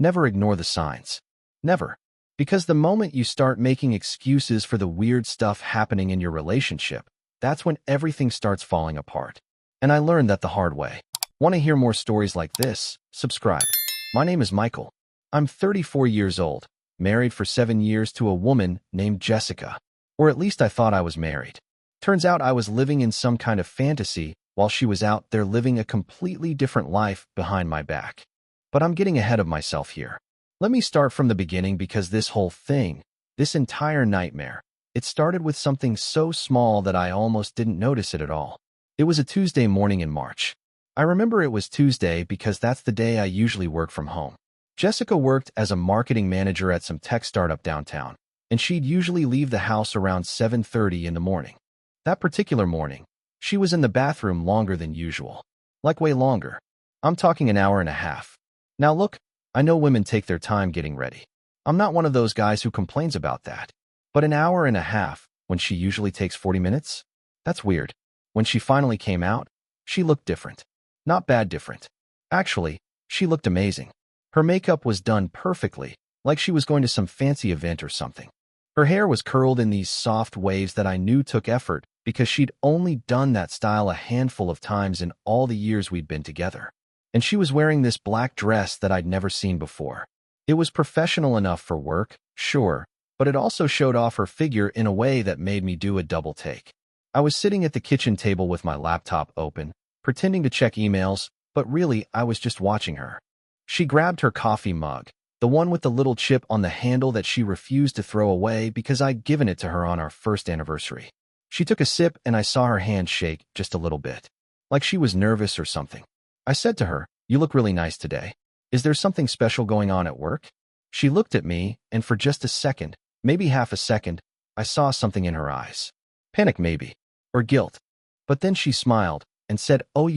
Never ignore the signs. Never. Because the moment you start making excuses for the weird stuff happening in your relationship, that's when everything starts falling apart. And I learned that the hard way. Want to hear more stories like this? Subscribe. My name is Michael. I'm 34 years old, married for 7 years to a woman named Jessica. Or at least I thought I was married. Turns out I was living in some kind of fantasy while she was out there living a completely different life behind my back. But I'm getting ahead of myself here. Let me start from the beginning because this whole thing, this entire nightmare, it started with something so small that I almost didn't notice it at all. It was a Tuesday morning in March. I remember it was Tuesday because that's the day I usually work from home. Jessica worked as a marketing manager at some tech startup downtown, and she'd usually leave the house around 7:30 in the morning. That particular morning, she was in the bathroom longer than usual. Like way longer. I'm talking an hour and a half. Now look, I know women take their time getting ready. I'm not one of those guys who complains about that. But an hour and a half, when she usually takes 40 minutes? That's weird. When she finally came out, she looked different. Not bad different. Actually, she looked amazing. Her makeup was done perfectly, like she was going to some fancy event or something. Her hair was curled in these soft waves that I knew took effort because she'd only done that style a handful of times in all the years we'd been together. And she was wearing this black dress that I'd never seen before. It was professional enough for work, sure, but it also showed off her figure in a way that made me do a double take. I was sitting at the kitchen table with my laptop open, pretending to check emails, but really I was just watching her. She grabbed her coffee mug, the one with the little chip on the handle that she refused to throw away because I'd given it to her on our first anniversary. She took a sip and I saw her hand shake just a little bit, like she was nervous or something. I said to her, "You look really nice today. Is there something special going on at work?" She looked at me, and for just a second, maybe half a second, I saw something in her eyes. Panic maybe, or guilt. But then she smiled and said, "Oh,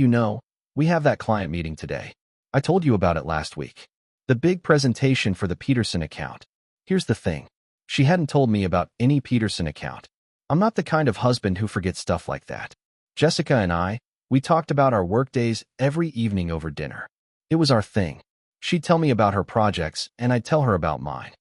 we have that client meeting today. I told you about it last week. The big presentation for the Peterson account." Here's the thing. She hadn't told me about any Peterson account. I'm not the kind of husband who forgets stuff like that. Jessica and we talked about our workdays every evening over dinner. It was our thing. She'd tell me about her projects, and I'd tell her about mine.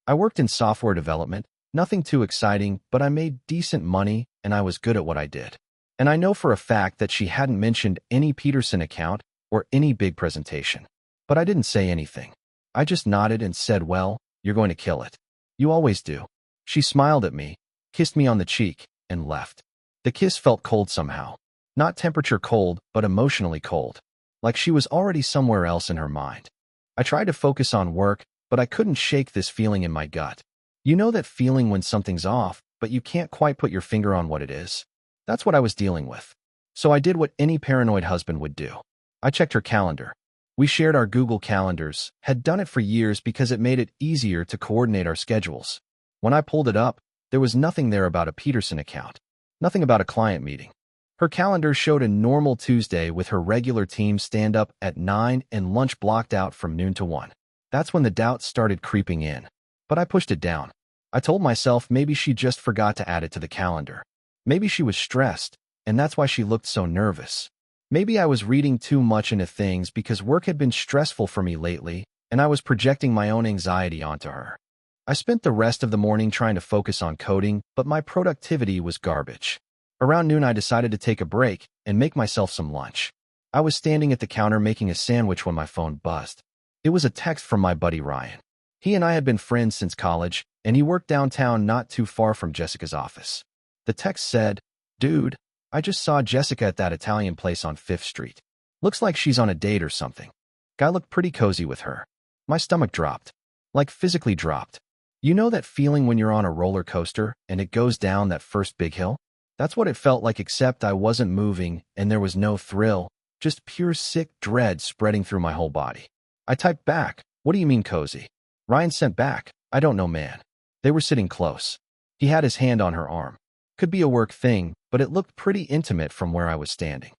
I worked in software development, nothing too exciting, but I made decent money, and I was good at what I did. And I know for a fact that she hadn't mentioned any Peterson account or any big presentation. But I didn't say anything. I just nodded and said, "Well, you're going to kill it. You always do." She smiled at me, kissed me on the cheek, and left. The kiss felt cold somehow. Not temperature cold, but emotionally cold. Like she was already somewhere else in her mind. I tried to focus on work, but I couldn't shake this feeling in my gut. You know that feeling when something's off, but you can't quite put your finger on what it is? That's what I was dealing with. So I did what any paranoid husband would do. I checked her calendar. We shared our Google calendars, had done it for years because it made it easier to coordinate our schedules. When I pulled it up, there was nothing there about a Peterson account. Nothing about a client meeting. Her calendar showed a normal Tuesday with her regular team stand-up at 9 and lunch blocked out from noon to 1. That's when the doubts started creeping in. But I pushed it down. I told myself maybe she just forgot to add it to the calendar. Maybe she was stressed, and that's why she looked so nervous. Maybe I was reading too much into things because work had been stressful for me lately, and I was projecting my own anxiety onto her. I spent the rest of the morning trying to focus on coding, but my productivity was garbage. Around noon, I decided to take a break and make myself some lunch. I was standing at the counter making a sandwich when my phone buzzed. It was a text from my buddy Ryan. He and I had been friends since college, and he worked downtown not too far from Jessica's office. The text said, "Dude, I just saw Jessica at that Italian place on 5th Street. Looks like she's on a date or something." Guy looked pretty cozy with her. My stomach dropped. Like physically dropped. You know that feeling when you're on a roller coaster and it goes down that first big hill? That's what it felt like, except I wasn't moving and there was no thrill, just pure sick dread spreading through my whole body. I typed back, "What do you mean cozy?" Ryan sent back, "I don't know, man." They were sitting close. He had his hand on her arm. Could be a work thing, but it looked pretty intimate from where I was standing.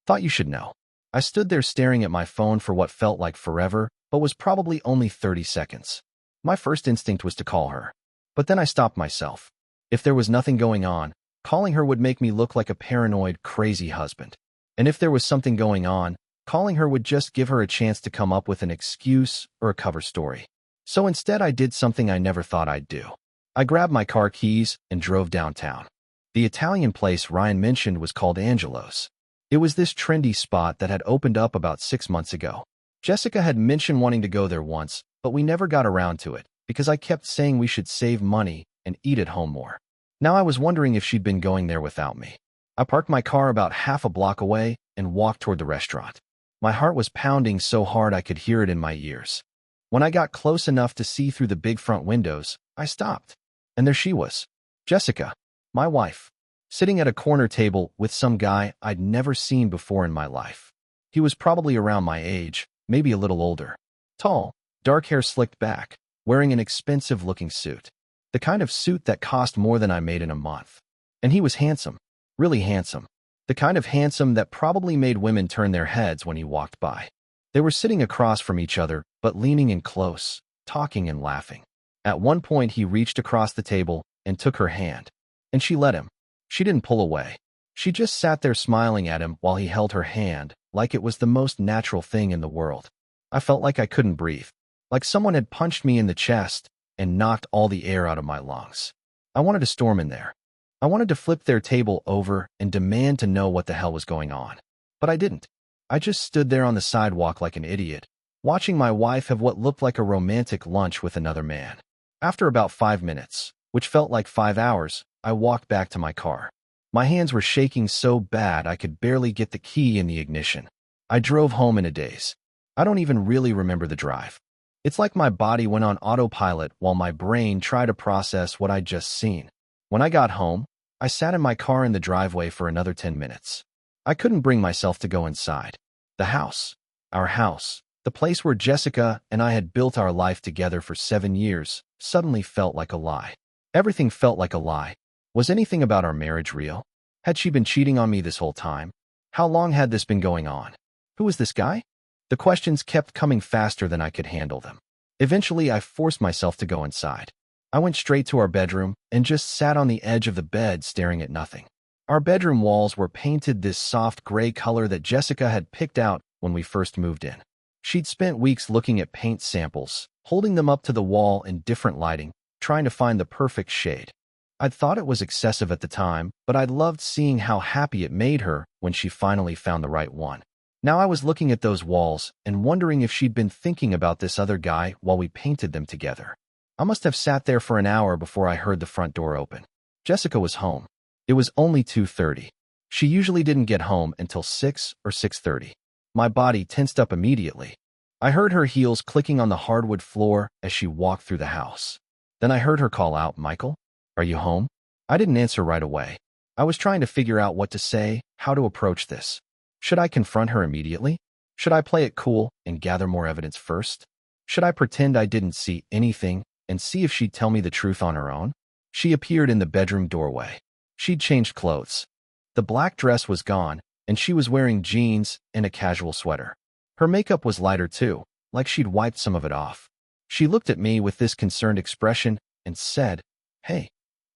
Thought you should know. I stood there staring at my phone for what felt like forever, but was probably only 30 seconds. My first instinct was to call her. But then I stopped myself. If there was nothing going on, calling her would make me look like a paranoid, crazy husband. And if there was something going on, Calling her would just give her a chance to come up with an excuse or a cover story. So instead, I did something I never thought I'd do. I grabbed my car keys and drove downtown. The Italian place Ryan mentioned was called Angelo's. It was this trendy spot that had opened up about 6 months ago. Jessica had mentioned wanting to go there once, but we never got around to it because I kept saying we should save money and eat at home more. Now I was wondering if she'd been going there without me. I parked my car about half a block away and walked toward the restaurant. My heart was pounding so hard I could hear it in my ears. When I got close enough to see through the big front windows, I stopped. And there she was, Jessica, my wife, sitting at a corner table with some guy I'd never seen before in my life. He was probably around my age, maybe a little older. Tall, dark hair slicked back, wearing an expensive-looking suit. The kind of suit that cost more than I made in a month. And he was handsome, really handsome. The kind of handsome that probably made women turn their heads when he walked by. They were sitting across from each other, but leaning in close, talking and laughing. At one point, he reached across the table and took her hand. And she let him. She didn't pull away. She just sat there smiling at him while he held her hand, like it was the most natural thing in the world. I felt like I couldn't breathe, like someone had punched me in the chest and knocked all the air out of my lungs. I wanted to storm in there. I wanted to flip their table over and demand to know what the hell was going on. But I didn't. I just stood there on the sidewalk like an idiot, watching my wife have what looked like a romantic lunch with another man. After about 5 minutes, which felt like 5 hours, I walked back to my car. My hands were shaking so bad I could barely get the key in the ignition. I drove home in a daze. I don't even really remember the drive. It's like my body went on autopilot while my brain tried to process what I'd just seen. When I got home, I sat in my car in the driveway for another 10 minutes. I couldn't bring myself to go inside. The house, our house, the place where Jessica and I had built our life together for 7 years, suddenly felt like a lie. Everything felt like a lie. Was anything about our marriage real? Had she been cheating on me this whole time? How long had this been going on? Who was this guy? The questions kept coming faster than I could handle them. Eventually, I forced myself to go inside. I went straight to our bedroom and just sat on the edge of the bed staring at nothing. Our bedroom walls were painted this soft gray color that Jessica had picked out when we first moved in. She'd spent weeks looking at paint samples, holding them up to the wall in different lighting, trying to find the perfect shade. I'd thought it was excessive at the time, but I loved seeing how happy it made her when she finally found the right one. Now I was looking at those walls and wondering if she'd been thinking about this other guy while we painted them together. I must have sat there for an hour before I heard the front door open. Jessica was home. It was only 2:30. She usually didn't get home until 6 or 6:30. My body tensed up immediately. I heard her heels clicking on the hardwood floor as she walked through the house. Then I heard her call out, "Michael, are you home?" I didn't answer right away. I was trying to figure out what to say, how to approach this. Should I confront her immediately? Should I play it cool and gather more evidence first? Should I pretend I didn't see anything and see if she'd tell me the truth on her own? She appeared in the bedroom doorway. She'd changed clothes. The black dress was gone, and she was wearing jeans and a casual sweater. Her makeup was lighter too, like she'd wiped some of it off. She looked at me with this concerned expression and said, "Hey,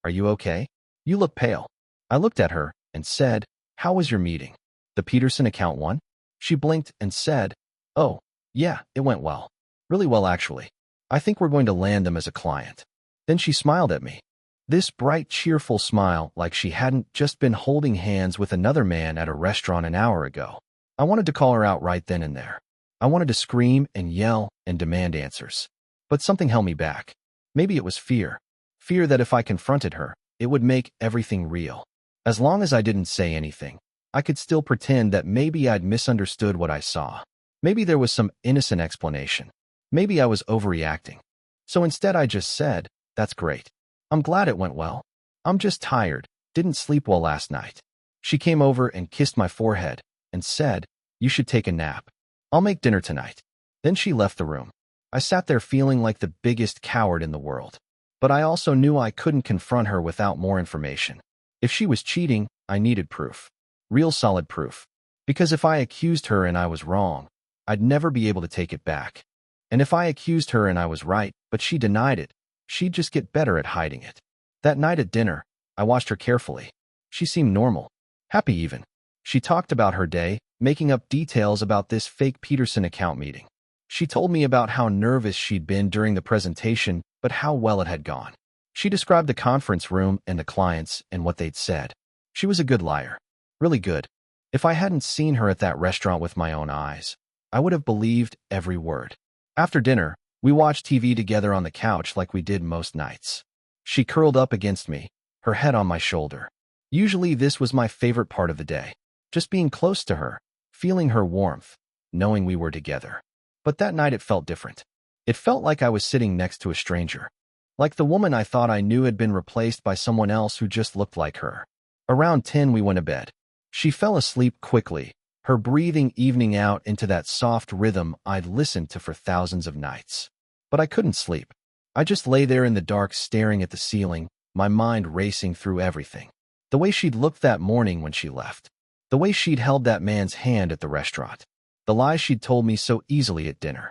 are you okay? You look pale." I looked at her and said, "How was your meeting? The Peterson account one?" She blinked and said, "Oh, yeah, it went well. Really well, actually. I think we're going to land them as a client." Then she smiled at me. This bright, cheerful smile like she hadn't just been holding hands with another man at a restaurant an hour ago. I wanted to call her out right then and there. I wanted to scream and yell and demand answers. But something held me back. Maybe it was fear. Fear that if I confronted her, it would make everything real. As long as I didn't say anything, I could still pretend that maybe I'd misunderstood what I saw. Maybe there was some innocent explanation. Maybe I was overreacting. So instead I just said, "That's great. I'm glad it went well. I'm just tired, didn't sleep well last night." She came over and kissed my forehead and said, "You should take a nap. I'll make dinner tonight." Then she left the room. I sat there feeling like the biggest coward in the world. But I also knew I couldn't confront her without more information. If she was cheating, I needed proof. Real solid proof. Because if I accused her and I was wrong, I'd never be able to take it back. And if I accused her and I was right, but she denied it, she'd just get better at hiding it. That night at dinner, I watched her carefully. She seemed normal. Happy even. She talked about her day, making up details about this fake Peterson account meeting. She told me about how nervous she'd been during the presentation, but how well it had gone. She described the conference room and the clients and what they'd said. She was a good liar. Really good. If I hadn't seen her at that restaurant with my own eyes, I would have believed every word. After dinner, we watched TV together on the couch like we did most nights. She curled up against me, her head on my shoulder. Usually this was my favorite part of the day. Just being close to her, feeling her warmth, knowing we were together. But that night it felt different. It felt like I was sitting next to a stranger. Like the woman I thought I knew had been replaced by someone else who just looked like her. Around 10 we went to bed. She fell asleep quickly, her breathing evening out into that soft rhythm I'd listened to for thousands of nights. But I couldn't sleep. I just lay there in the dark staring at the ceiling, my mind racing through everything. The way she'd looked that morning when she left. The way she'd held that man's hand at the restaurant. The lies she'd told me so easily at dinner.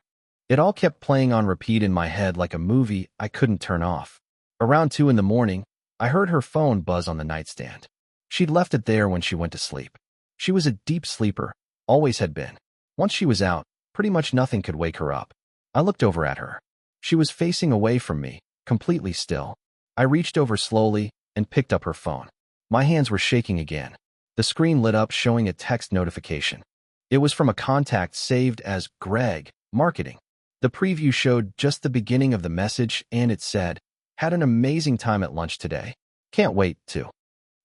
It all kept playing on repeat in my head like a movie I couldn't turn off. Around 2 in the morning, I heard her phone buzz on the nightstand. She'd left it there when she went to sleep. She was a deep sleeper, always had been. Once she was out, pretty much nothing could wake her up. I looked over at her. She was facing away from me, completely still. I reached over slowly and picked up her phone. My hands were shaking again. The screen lit up showing a text notification. It was from a contact saved as Greg, Marketing. The preview showed just the beginning of the message and it said, "Had an amazing time at lunch today. Can't wait to."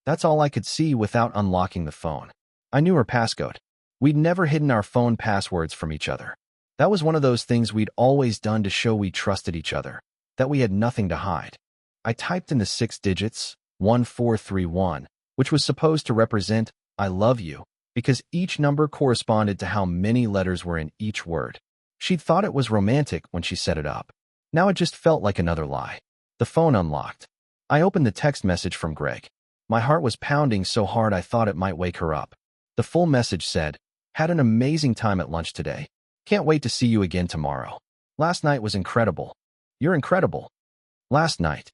That's all I could see without unlocking the phone. I knew her passcode. We'd never hidden our phone passwords from each other. That was one of those things we'd always done to show we trusted each other, that we had nothing to hide. I typed in the 6 digits, 1431, which was supposed to represent "I love you," because each number corresponded to how many letters were in each word. She'd thought it was romantic when she set it up. Now it just felt like another lie. The phone unlocked. I opened the text message from Greg. My heart was pounding so hard I thought it might wake her up. The full message said, "Had an amazing time at lunch today. Can't wait to see you again tomorrow. Last night was incredible. You're incredible." Last night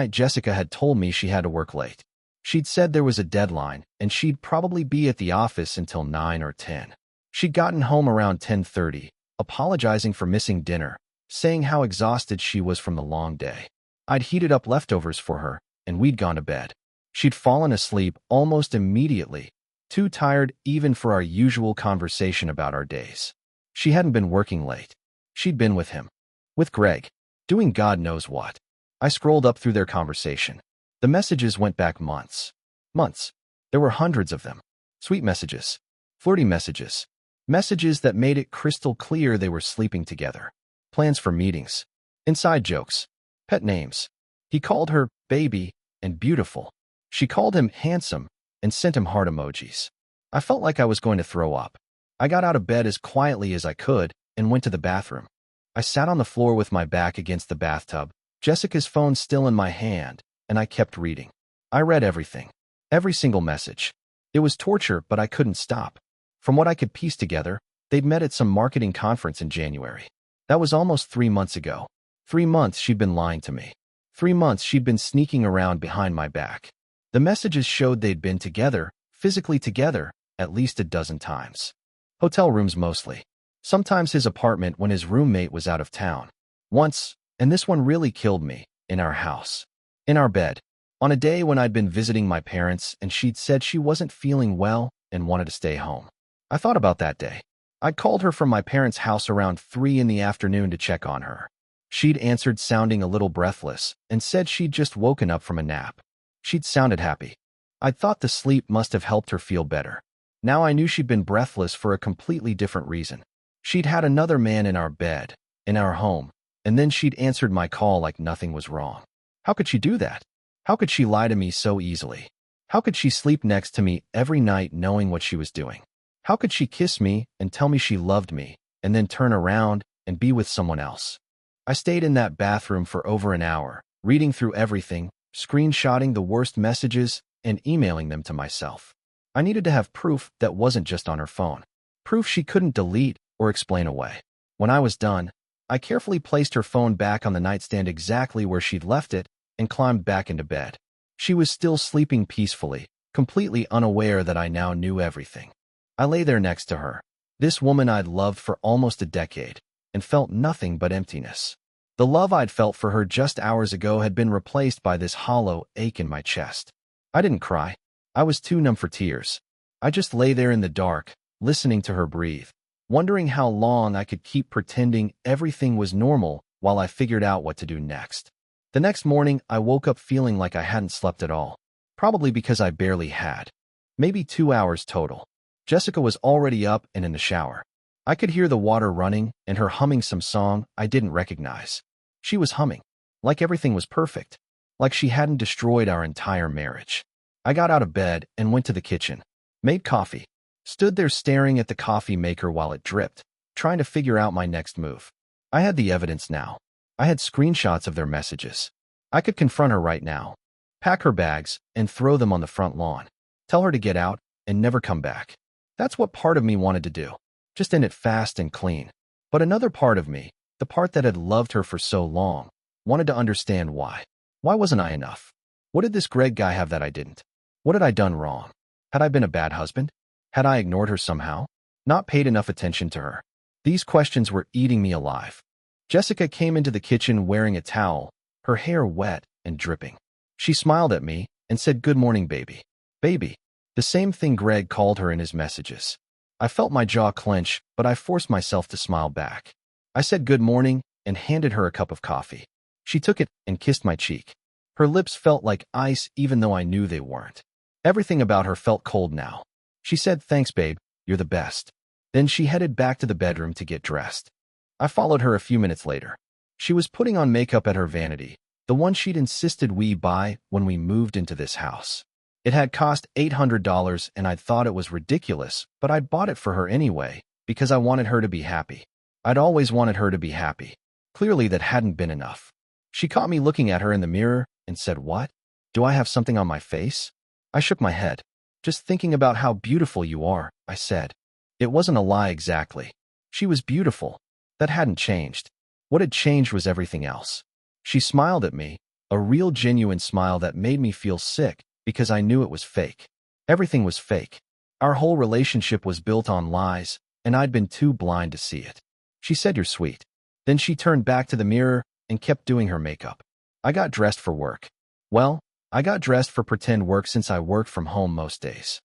Jessica had told me she had to work late. She'd said there was a deadline, and she'd probably be at the office until 9 or 10. She'd gotten home around 10:30, apologizing for missing dinner, saying how exhausted she was from the long day. I'd heated up leftovers for her, and we'd gone to bed. She'd fallen asleep almost immediately, too tired even for our usual conversation about our days. She hadn't been working late. She'd been with him. With Greg. Doing God knows what. I scrolled up through their conversation. The messages went back months. Months. There were hundreds of them. Sweet messages. Flirty messages. Messages that made it crystal clear they were sleeping together. Plans for meetings. Inside jokes. Pet names. He called her baby and beautiful. She called him handsome and sent him heart emojis. I felt like I was going to throw up. I got out of bed as quietly as I could and went to the bathroom. I sat on the floor with my back against the bathtub, Jessica's phone still in my hand, and I kept reading. I read everything. Every single message. It was torture, but I couldn't stop. From what I could piece together, they'd met at some marketing conference in January. That was almost 3 months ago. 3 months she'd been lying to me. 3 months she'd been sneaking around behind my back. The messages showed they'd been together, physically together, at least a dozen times. Hotel rooms mostly. Sometimes his apartment when his roommate was out of town. Once, and this one really killed me, in our house. In our bed. On a day when I'd been visiting my parents and she'd said she wasn't feeling well and wanted to stay home. I thought about that day. I'd called her from my parents' house around 3 in the afternoon to check on her. She'd answered sounding a little breathless and said she'd just woken up from a nap. She'd sounded happy. I'd thought the sleep must have helped her feel better. Now I knew she'd been breathless for a completely different reason. She'd had another man in our bed, in our home, and then she'd answered my call like nothing was wrong. How could she do that? How could she lie to me so easily? How could she sleep next to me every night knowing what she was doing? How could she kiss me and tell me she loved me, and then turn around and be with someone else? I stayed in that bathroom for over an hour, reading through everything, screenshotting the worst messages, and emailing them to myself. I needed to have proof that wasn't just on her phone. Proof she couldn't delete or explain away. When I was done, I carefully placed her phone back on the nightstand exactly where she'd left it and climbed back into bed. She was still sleeping peacefully, completely unaware that I now knew everything. I lay there next to her, this woman I'd loved for almost a decade, and felt nothing but emptiness. The love I'd felt for her just hours ago had been replaced by this hollow ache in my chest. I didn't cry. I was too numb for tears. I just lay there in the dark, listening to her breathe, wondering how long I could keep pretending everything was normal while I figured out what to do next. The next morning, I woke up feeling like I hadn't slept at all, probably because I barely had. Maybe 2 hours total. Jessica was already up and in the shower. I could hear the water running and her humming some song I didn't recognize. She was humming, like everything was perfect, like she hadn't destroyed our entire marriage. I got out of bed and went to the kitchen, made coffee, stood there staring at the coffee maker while it dripped, trying to figure out my next move. I had the evidence now. I had screenshots of their messages. I could confront her right now, pack her bags, and throw them on the front lawn. Tell her to get out and never come back. That's what part of me wanted to do. Just end it fast and clean. But another part of me, the part that had loved her for so long, wanted to understand why. Why wasn't I enough? What did this Greg guy have that I didn't? What had I done wrong? Had I been a bad husband? Had I ignored her somehow? Not paid enough attention to her? These questions were eating me alive. Jessica came into the kitchen wearing a towel, her hair wet and dripping. She smiled at me and said, "Good morning, baby." Baby. The same thing Greg called her in his messages. I felt my jaw clench, but I forced myself to smile back. I said good morning and handed her a cup of coffee. She took it and kissed my cheek. Her lips felt like ice even though I knew they weren't. Everything about her felt cold now. She said, "Thanks, babe, you're the best." Then she headed back to the bedroom to get dressed. I followed her a few minutes later. She was putting on makeup at her vanity, the one she'd insisted we buy when we moved into this house. It had cost $800 and I'd thought it was ridiculous, but I'd bought it for her anyway because I wanted her to be happy. I'd always wanted her to be happy. Clearly that hadn't been enough. She caught me looking at her in the mirror and said, "What? Do I have something on my face?" I shook my head. "Just thinking about how beautiful you are," I said. It wasn't a lie exactly. She was beautiful. That hadn't changed. What had changed was everything else. She smiled at me, a real genuine smile that made me feel sick because I knew it was fake. Everything was fake. Our whole relationship was built on lies, and I'd been too blind to see it. She said, "You're sweet." Then she turned back to the mirror and kept doing her makeup. I got dressed for work. Well, I got dressed for pretend work since I worked from home most days.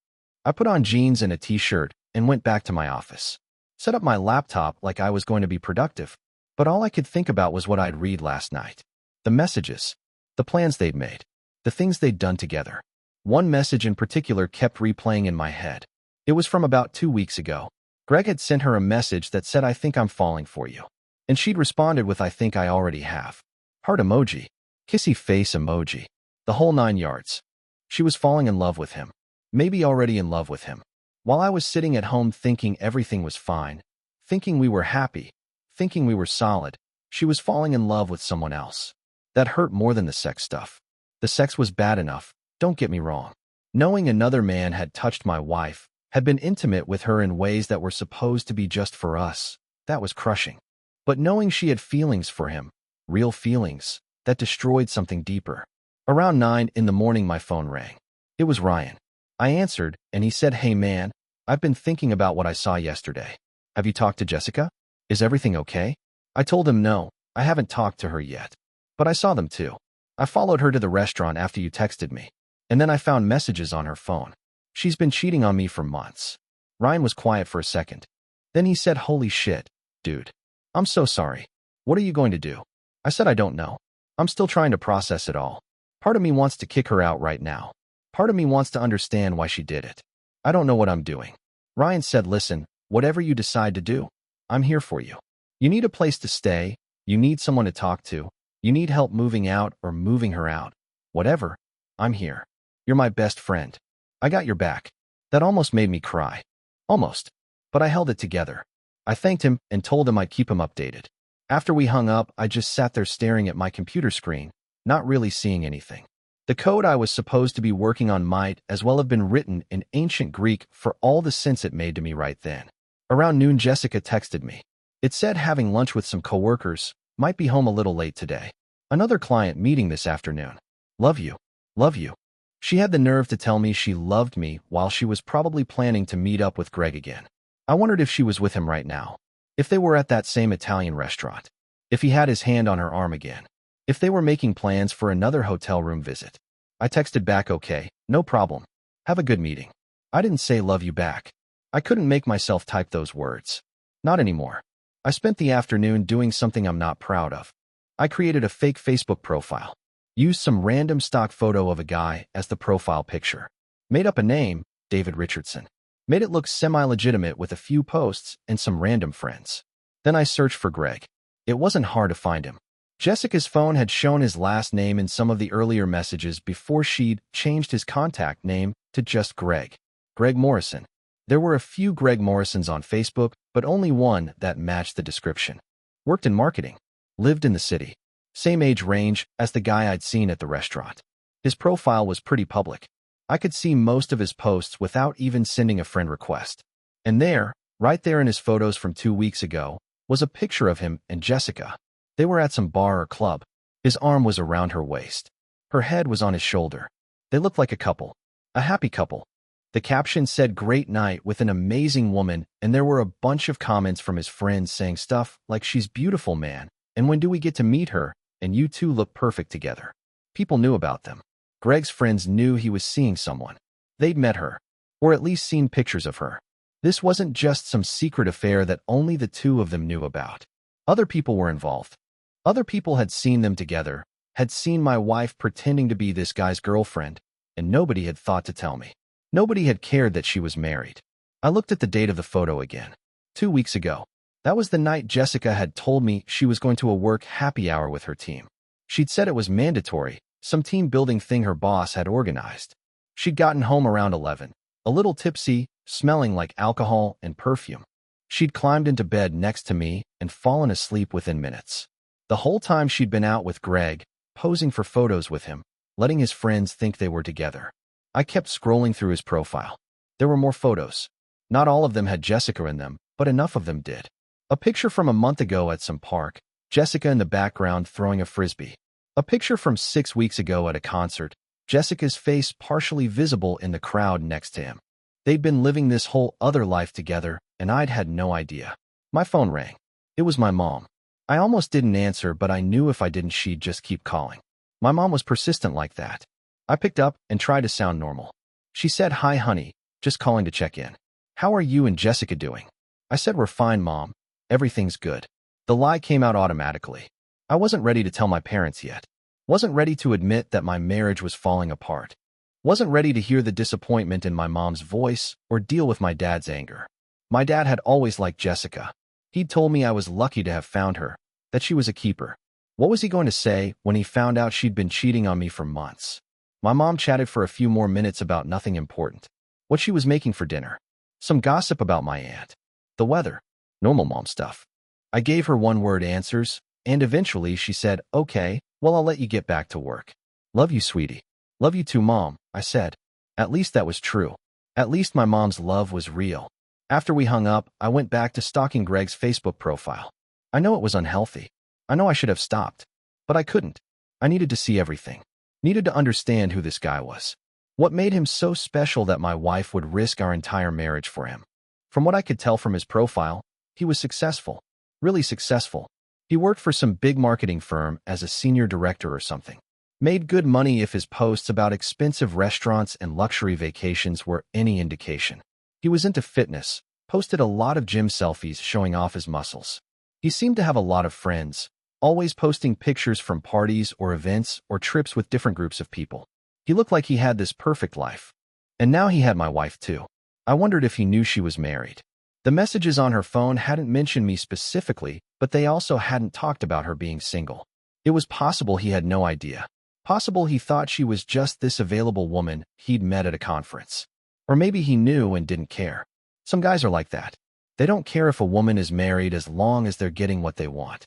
I put on jeans and a t-shirt and went back to my office. Set up my laptop like I was going to be productive, but all I could think about was what I'd read last night. The messages, the plans they'd made, the things they'd done together. One message in particular kept replaying in my head. It was from about 2 weeks ago. Greg had sent her a message that said, "I think I'm falling for you." And she'd responded with, "I think I already have." Heart emoji, kissy face emoji, the whole 9 yards. She was falling in love with him. Maybe already in love with him. While I was sitting at home thinking everything was fine, thinking we were happy, thinking we were solid, she was falling in love with someone else. That hurt more than the sex stuff. The sex was bad enough, don't get me wrong. Knowing another man had touched my wife, had been intimate with her in ways that were supposed to be just for us, that was crushing. But knowing she had feelings for him, real feelings, that destroyed something deeper. Around 9 in the morning my phone rang. It was Ryan. I answered, and he said, "Hey man, I've been thinking about what I saw yesterday. Have you talked to Jessica? Is everything okay?" I told him no, I haven't talked to her yet. But I saw them too. I followed her to the restaurant after you texted me, and then I found messages on her phone. She's been cheating on me for months. Ryan was quiet for a second. Then he said, "Holy shit, dude. I'm so sorry. What are you going to do?" I said, "I don't know. I'm still trying to process it all. Part of me wants to kick her out right now. Part of me wants to understand why she did it. I don't know what I'm doing." Ryan said, "Listen, whatever you decide to do, I'm here for you. You need a place to stay, you need someone to talk to, you need help moving out or moving her out. Whatever, I'm here. You're my best friend. I got your back." That almost made me cry. Almost. But I held it together. I thanked him and told him I'd keep him updated. After we hung up, I just sat there staring at my computer screen, not really seeing anything. The code I was supposed to be working on might as well have been written in ancient Greek for all the sense it made to me right then. Around noon, Jessica texted me. It said having lunch with some coworkers, might be home a little late today. Another client meeting this afternoon. Love you. Love you. She had the nerve to tell me she loved me while she was probably planning to meet up with Greg again. I wondered if she was with him right now, if they were at that same Italian restaurant, if he had his hand on her arm again, if they were making plans for another hotel room visit. I texted back, okay, no problem. Have a good meeting. I didn't say love you back. I couldn't make myself type those words. Not anymore. I spent the afternoon doing something I'm not proud of. I created a fake Facebook profile. Used some random stock photo of a guy as the profile picture. Made up a name, David Richardson. Made it look semi-legitimate with a few posts and some random friends. Then I searched for Greg. It wasn't hard to find him. Jessica's phone had shown his last name in some of the earlier messages before she'd changed his contact name to just Greg. Greg Morrison. There were a few Greg Morrisons on Facebook, but only one that matched the description. Worked in marketing. Lived in the city. Same age range as the guy I'd seen at the restaurant. His profile was pretty public. I could see most of his posts without even sending a friend request. And there, right there in his photos from 2 weeks ago, was a picture of him and Jessica. They were at some bar or club. His arm was around her waist. Her head was on his shoulder. They looked like a couple. A happy couple. The caption said great night with an amazing woman, and there were a bunch of comments from his friends saying stuff like she's beautiful, man, and when do we get to meet her, and you two look perfect together. People knew about them. Greg's friends knew he was seeing someone. They'd met her, or at least seen pictures of her. This wasn't just some secret affair that only the two of them knew about. Other people were involved. Other people had seen them together, had seen my wife pretending to be this guy's girlfriend, and nobody had thought to tell me. Nobody had cared that she was married. I looked at the date of the photo again. 2 weeks ago. That was the night Jessica had told me she was going to a work happy hour with her team. She'd said it was mandatory, some team building thing her boss had organized. She'd gotten home around 11, a little tipsy, smelling like alcohol and perfume. She'd climbed into bed next to me and fallen asleep within minutes. The whole time she'd been out with Greg, posing for photos with him, letting his friends think they were together. I kept scrolling through his profile. There were more photos. Not all of them had Jessica in them, but enough of them did. A picture from a month ago at some park, Jessica in the background throwing a frisbee. A picture from 6 weeks ago at a concert, Jessica's face partially visible in the crowd next to him. They'd been living this whole other life together, and I'd had no idea. My phone rang. It was my mom. I almost didn't answer, but I knew if I didn't, she'd just keep calling. My mom was persistent like that. I picked up and tried to sound normal. She said, "Hi, honey, just calling to check in. How are you and Jessica doing?" I said, "We're fine, Mom. Everything's good." The lie came out automatically. I wasn't ready to tell my parents yet. Wasn't ready to admit that my marriage was falling apart. Wasn't ready to hear the disappointment in my mom's voice or deal with my dad's anger. My dad had always liked Jessica. He'd told me I was lucky to have found her, that she was a keeper. What was he going to say when he found out she'd been cheating on me for months? My mom chatted for a few more minutes about nothing important. What she was making for dinner. Some gossip about my aunt. The weather. Normal mom stuff. I gave her one-word answers, and eventually she said, "Okay, well, I'll let you get back to work. Love you, sweetie." "Love you too, Mom," I said. At least that was true. At least my mom's love was real. After we hung up, I went back to stalking Greg's Facebook profile. I know it was unhealthy. I know I should have stopped. But I couldn't. I needed to see everything. Needed to understand who this guy was. What made him so special that my wife would risk our entire marriage for him? From what I could tell from his profile, he was successful. Really successful. He worked for some big marketing firm as a senior director or something. Made good money if his posts about expensive restaurants and luxury vacations were any indication. He was into fitness, posted a lot of gym selfies showing off his muscles. He seemed to have a lot of friends, always posting pictures from parties or events or trips with different groups of people. He looked like he had this perfect life. And now he had my wife too. I wondered if he knew she was married. The messages on her phone hadn't mentioned me specifically, but they also hadn't talked about her being single. It was possible he had no idea. Possible he thought she was just this available woman he'd met at a conference. Or maybe he knew and didn't care. Some guys are like that. They don't care if a woman is married as long as they're getting what they want.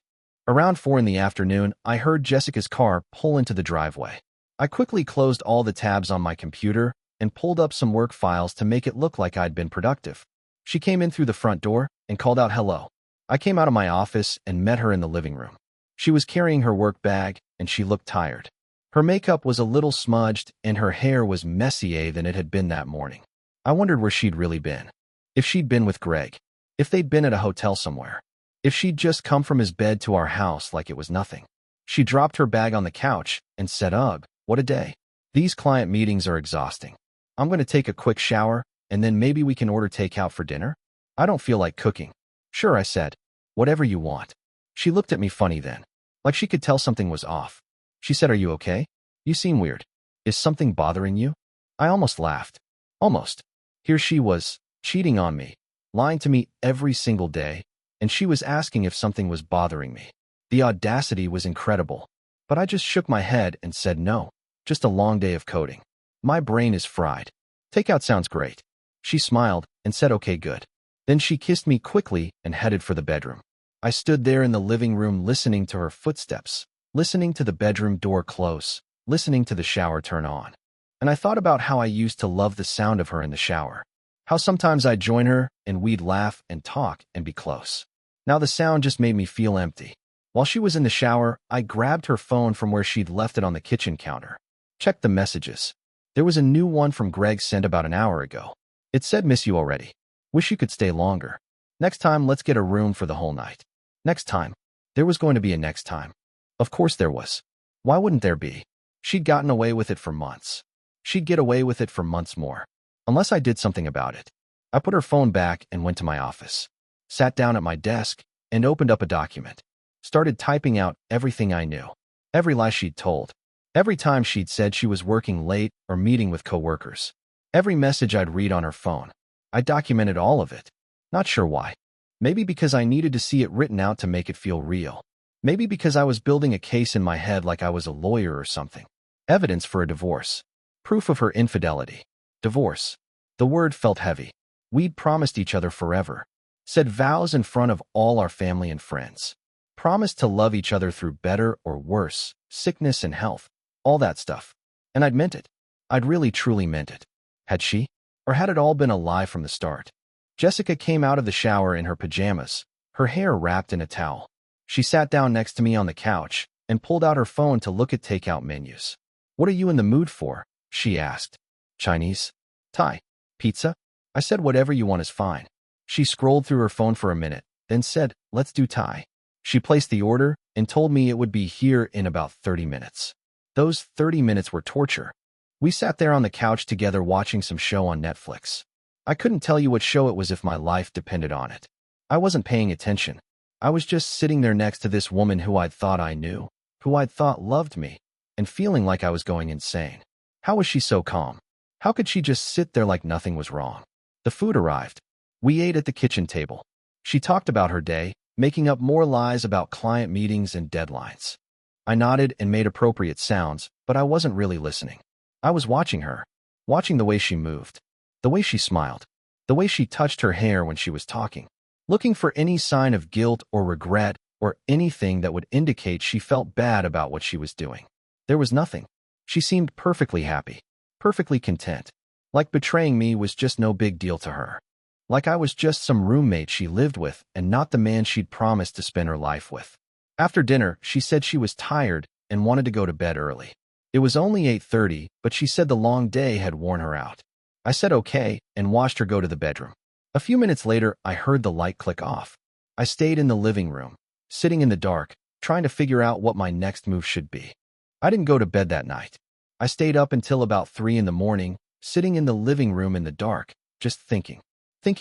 Around 4 in the afternoon, I heard Jessica's car pull into the driveway. I quickly closed all the tabs on my computer and pulled up some work files to make it look like I'd been productive. She came in through the front door and called out hello. I came out of my office and met her in the living room. She was carrying her work bag and she looked tired. Her makeup was a little smudged, and her hair was messier than it had been that morning. I wondered where she'd really been. If she'd been with Greg. If they'd been at a hotel somewhere. If she'd just come from his bed to our house like it was nothing. She dropped her bag on the couch and said, "Ugh, what a day. These client meetings are exhausting. I'm going to take a quick shower, and then maybe we can order takeout for dinner? I don't feel like cooking." "Sure," I said. "Whatever you want." She looked at me funny then, like she could tell something was off. She said, "Are you okay? You seem weird. Is something bothering you?" I almost laughed. Almost. Here she was, cheating on me, lying to me every single day, and she was asking if something was bothering me. The audacity was incredible, but I just shook my head and said no, just a long day of coding. My brain is fried. Takeout sounds great. She smiled and said, "Okay, good." Then she kissed me quickly and headed for the bedroom. I stood there in the living room listening to her footsteps, listening to the bedroom door close, listening to the shower turn on. And I thought about how I used to love the sound of her in the shower. How sometimes I'd join her and we'd laugh and talk and be close. Now the sound just made me feel empty. While she was in the shower, I grabbed her phone from where she'd left it on the kitchen counter. Checked the messages. There was a new one from Greg sent about an hour ago. It said, "Miss you already. Wish you could stay longer. Next time, let's get a room for the whole night." Next time. There was going to be a next time. Of course there was. Why wouldn't there be? She'd gotten away with it for months. She'd get away with it for months more. Unless I did something about it. I put her phone back and went to my office. Sat down at my desk and opened up a document. Started typing out everything I knew. Every lie she'd told. Every time she'd said she was working late or meeting with coworkers. Every message I'd read on her phone. I documented all of it. Not sure why. Maybe because I needed to see it written out to make it feel real. Maybe because I was building a case in my head like I was a lawyer or something. Evidence for a divorce. Proof of her infidelity. Divorce. The word felt heavy. We'd promised each other forever. Said vows in front of all our family and friends. Promised to love each other through better or worse, sickness and health. All that stuff. And I'd meant it. I'd really truly meant it. Had she? Or had it all been a lie from the start? Jessica came out of the shower in her pajamas, her hair wrapped in a towel. She sat down next to me on the couch and pulled out her phone to look at takeout menus. "What are you in the mood for?" she asked. "Chinese? Thai? Pizza?" I said, "Whatever you want is fine." She scrolled through her phone for a minute, then said, "Let's do Thai." She placed the order and told me it would be here in about 30 minutes. Those 30 minutes were torture. We sat there on the couch together watching some show on Netflix. I couldn't tell you what show it was if my life depended on it. I wasn't paying attention. I was just sitting there next to this woman who I'd thought I knew, who I'd thought loved me, and feeling like I was going insane. How was she so calm? How could she just sit there like nothing was wrong? The food arrived. We ate at the kitchen table. She talked about her day, making up more lies about client meetings and deadlines. I nodded and made appropriate sounds, but I wasn't really listening. I was watching her, watching the way she moved, the way she smiled, the way she touched her hair when she was talking, looking for any sign of guilt or regret or anything that would indicate she felt bad about what she was doing. There was nothing. She seemed perfectly happy, perfectly content, like betraying me was just no big deal to her. Like I was just some roommate she lived with and not the man she'd promised to spend her life with. After dinner, she said she was tired and wanted to go to bed early. It was only 8:30, but she said the long day had worn her out. I said okay and watched her go to the bedroom. A few minutes later, I heard the light click off. I stayed in the living room, sitting in the dark, trying to figure out what my next move should be. I didn't go to bed that night. I stayed up until about 3 in the morning, sitting in the living room in the dark, just thinking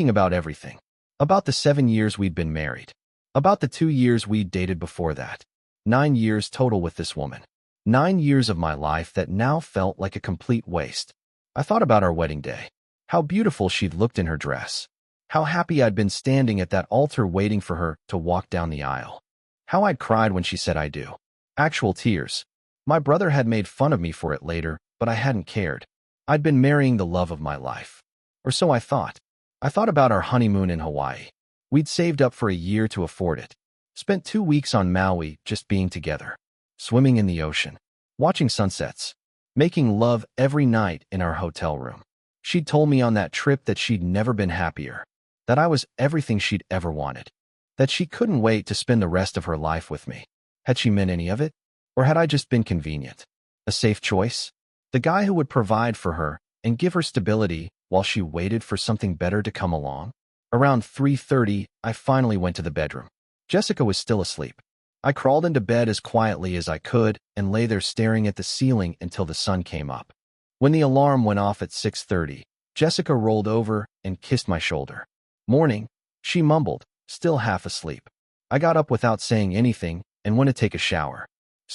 about everything. About the 7 years we'd been married. About the 2 years we'd dated before that. 9 years total with this woman. 9 years of my life that now felt like a complete waste. I thought about our wedding day. How beautiful she'd looked in her dress. How happy I'd been standing at that altar waiting for her to walk down the aisle. How I'd cried when she said I do. Actual tears. My brother had made fun of me for it later, but I hadn't cared. I'd been marrying the love of my life. Or so I thought. I thought about our honeymoon in Hawaii. We'd saved up for a year to afford it. Spent 2 weeks on Maui just being together. Swimming in the ocean. Watching sunsets. Making love every night in our hotel room. She'd told me on that trip that she'd never been happier. That I was everything she'd ever wanted. That she couldn't wait to spend the rest of her life with me. Had she meant any of it? Or had I just been convenient? A safe choice? The guy who would provide for her and give her stability while she waited for something better to come along? Around 3:30, I finally went to the bedroom. Jessica was still asleep. I crawled into bed as quietly as I could and lay there staring at the ceiling until the sun came up. When the alarm went off at 6:30, Jessica rolled over and kissed my shoulder. "Morning," she mumbled, still half asleep. I got up without saying anything and went to take a shower.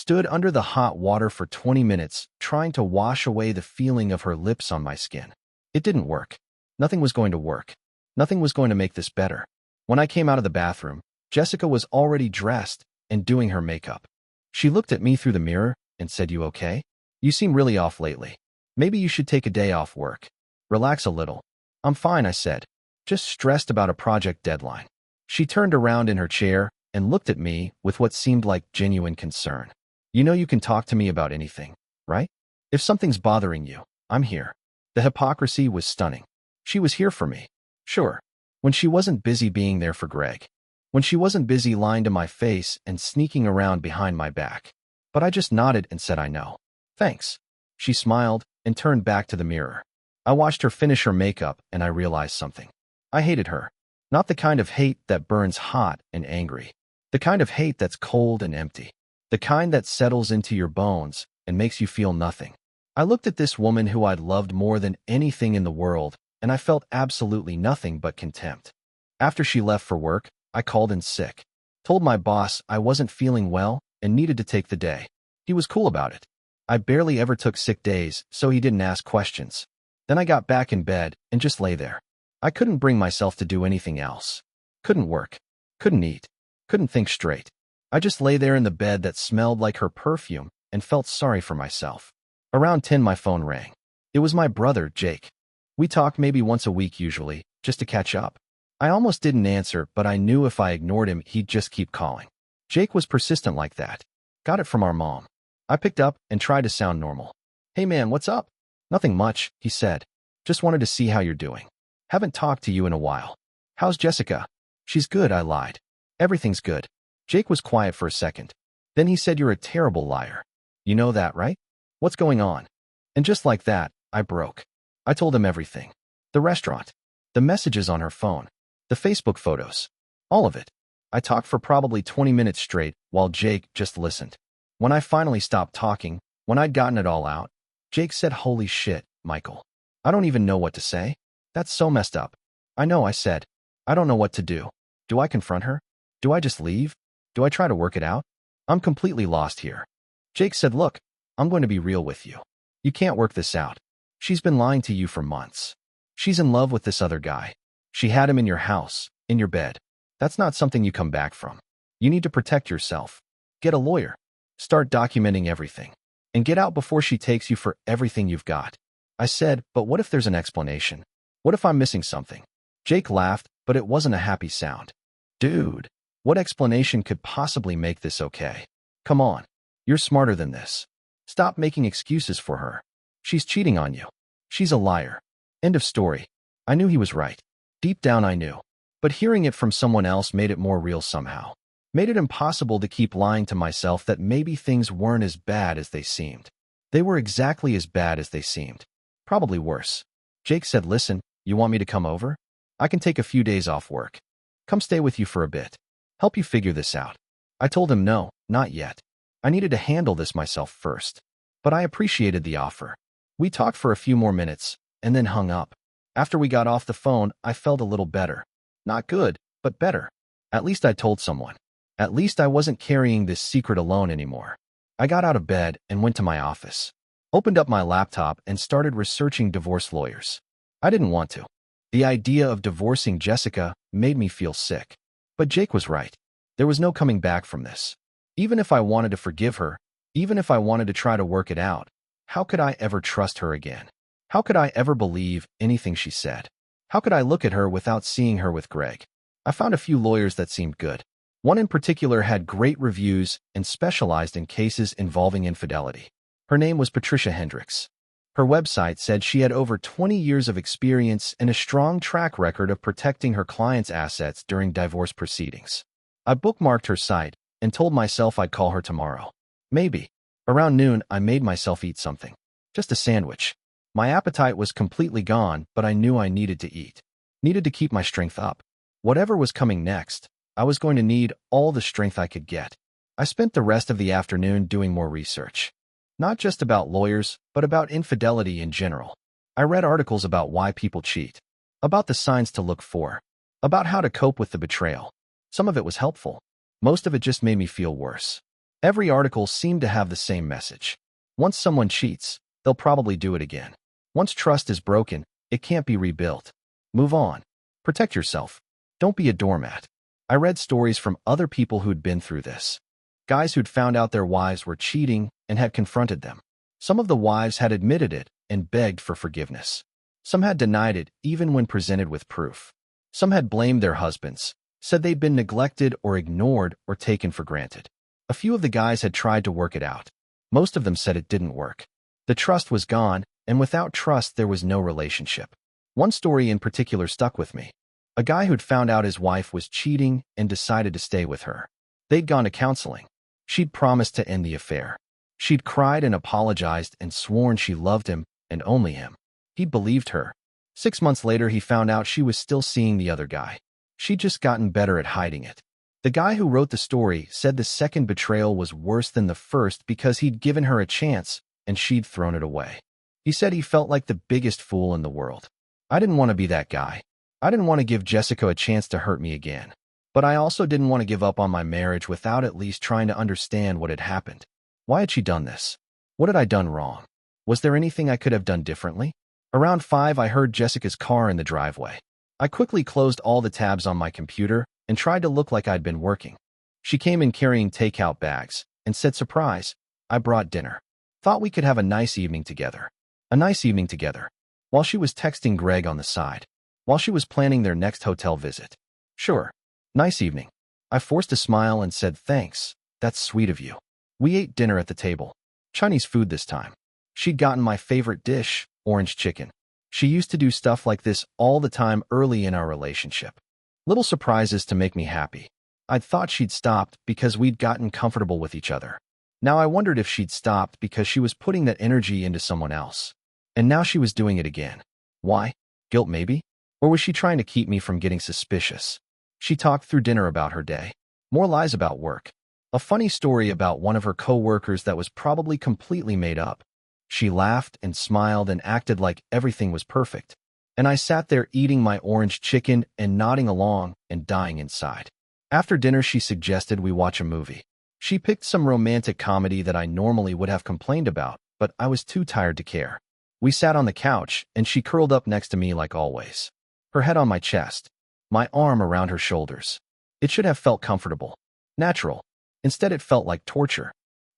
Stood under the hot water for 20 minutes, trying to wash away the feeling of her lips on my skin. It didn't work. Nothing was going to work. Nothing was going to make this better. When I came out of the bathroom, Jessica was already dressed and doing her makeup. She looked at me through the mirror and said, "You okay? You seem really off lately. Maybe you should take a day off work. Relax a little." "I'm fine," I said. "Just stressed about a project deadline." She turned around in her chair and looked at me with what seemed like genuine concern. "You know you can talk to me about anything, right? If something's bothering you, I'm here." The hypocrisy was stunning. She was here for me. Sure. When she wasn't busy being there for Greg. When she wasn't busy lying to my face and sneaking around behind my back. But I just nodded and said I know. "Thanks." She smiled and turned back to the mirror. I watched her finish her makeup and I realized something. I hated her. Not the kind of hate that burns hot and angry. The kind of hate that's cold and empty. The kind that settles into your bones and makes you feel nothing. I looked at this woman who I'd loved more than anything in the world, and I felt absolutely nothing but contempt. After she left for work, I called in sick. Told my boss I wasn't feeling well and needed to take the day. He was cool about it. I barely ever took sick days, so he didn't ask questions. Then I got back in bed and just lay there. I couldn't bring myself to do anything else. Couldn't work. Couldn't eat. Couldn't think straight. I just lay there in the bed that smelled like her perfume and felt sorry for myself. Around 10, my phone rang. It was my brother, Jake. We talk maybe once a week usually, just to catch up. I almost didn't answer, but I knew if I ignored him, he'd just keep calling. Jake was persistent like that. Got it from our mom. I picked up and tried to sound normal. "Hey man, what's up?" "Nothing much," he said. "Just wanted to see how you're doing. Haven't talked to you in a while." "How's Jessica?" "She's good," I lied. "Everything's good." Jake was quiet for a second. Then he said, "You're a terrible liar. You know that, right? What's going on?" And just like that, I broke. I told him everything. The restaurant. The messages on her phone. The Facebook photos. All of it. I talked for probably 20 minutes straight while Jake just listened. When I finally stopped talking, when I'd gotten it all out, Jake said, "Holy shit, Michael. I don't even know what to say. That's so messed up." "I know," I said. "I don't know what to do. Do I confront her? Do I just leave? Do I try to work it out? I'm completely lost here." Jake said, "Look, I'm going to be real with you. You can't work this out. She's been lying to you for months. She's in love with this other guy. She had him in your house, in your bed. That's not something you come back from. You need to protect yourself. Get a lawyer. Start documenting everything. And get out before she takes you for everything you've got." I said, "But what if there's an explanation? What if I'm missing something?" Jake laughed, but it wasn't a happy sound. "Dude, what explanation could possibly make this okay? Come on. You're smarter than this. Stop making excuses for her. She's cheating on you. She's a liar. End of story." I knew he was right. Deep down I knew. But hearing it from someone else made it more real somehow. Made it impossible to keep lying to myself that maybe things weren't as bad as they seemed. They were exactly as bad as they seemed. Probably worse. Jake said, "Listen, you want me to come over? I can take a few days off work. Come stay with you for a bit. Help you figure this out." I told him no, not yet. I needed to handle this myself first. But I appreciated the offer. We talked for a few more minutes, and then hung up. After we got off the phone, I felt a little better. Not good, but better. At least I told someone. At least I wasn't carrying this secret alone anymore. I got out of bed and went to my office. Opened up my laptop and started researching divorce lawyers. I didn't want to. The idea of divorcing Jessica made me feel sick. But Jake was right. There was no coming back from this. Even if I wanted to forgive her, even if I wanted to try to work it out, how could I ever trust her again? How could I ever believe anything she said? How could I look at her without seeing her with Greg? I found a few lawyers that seemed good. One in particular had great reviews and specialized in cases involving infidelity. Her name was Patricia Hendricks. Her website said she had over 20 years of experience and a strong track record of protecting her clients' assets during divorce proceedings. I bookmarked her site and told myself I'd call her tomorrow. Maybe. Around noon, I made myself eat something. Just a sandwich. My appetite was completely gone, but I knew I needed to eat. Needed to keep my strength up. Whatever was coming next, I was going to need all the strength I could get. I spent the rest of the afternoon doing more research. Not just about lawyers, but about infidelity in general. I read articles about why people cheat, about the signs to look for, about how to cope with the betrayal. Some of it was helpful. Most of it just made me feel worse. Every article seemed to have the same message. Once someone cheats, they'll probably do it again. Once trust is broken, it can't be rebuilt. Move on. Protect yourself. Don't be a doormat. I read stories from other people who'd been through this. Guys who'd found out their wives were cheating and had confronted them. Some of the wives had admitted it and begged for forgiveness. Some had denied it even when presented with proof. Some had blamed their husbands, said they'd been neglected or ignored or taken for granted. A few of the guys had tried to work it out. Most of them said it didn't work. The trust was gone, and without trust there was no relationship. One story in particular stuck with me. A guy who'd found out his wife was cheating and decided to stay with her. They'd gone to counseling. She'd promised to end the affair. She'd cried and apologized and sworn she loved him and only him. He'd believed her. 6 months later, he found out she was still seeing the other guy. She'd just gotten better at hiding it. The guy who wrote the story said the second betrayal was worse than the first because he'd given her a chance and she'd thrown it away. He said he felt like the biggest fool in the world. I didn't want to be that guy. I didn't want to give Jessica a chance to hurt me again. But I also didn't want to give up on my marriage without at least trying to understand what had happened. Why had she done this? What had I done wrong? Was there anything I could have done differently? Around 5, I heard Jessica's car in the driveway. I quickly closed all the tabs on my computer and tried to look like I'd been working. She came in carrying takeout bags and said, "Surprise, I brought dinner. Thought we could have a nice evening together." A nice evening together. While she was texting Greg on the side. While she was planning their next hotel visit. Sure. Nice evening. I forced a smile and said, "Thanks. That's sweet of you." We ate dinner at the table. Chinese food this time. She'd gotten my favorite dish, orange chicken. She used to do stuff like this all the time early in our relationship. Little surprises to make me happy. I'd thought she'd stopped because we'd gotten comfortable with each other. Now I wondered if she'd stopped because she was putting that energy into someone else. And now she was doing it again. Why? Guilt maybe? Or was she trying to keep me from getting suspicious? She talked through dinner about her day. More lies about work. A funny story about one of her co-workers that was probably completely made up. She laughed and smiled and acted like everything was perfect. And I sat there eating my orange chicken and nodding along and dying inside. After dinner, she suggested we watch a movie. She picked some romantic comedy that I normally would have complained about, but I was too tired to care. We sat on the couch, and she curled up next to me like always. Her head on my chest, my arm around her shoulders. It should have felt comfortable, natural. Instead, it felt like torture.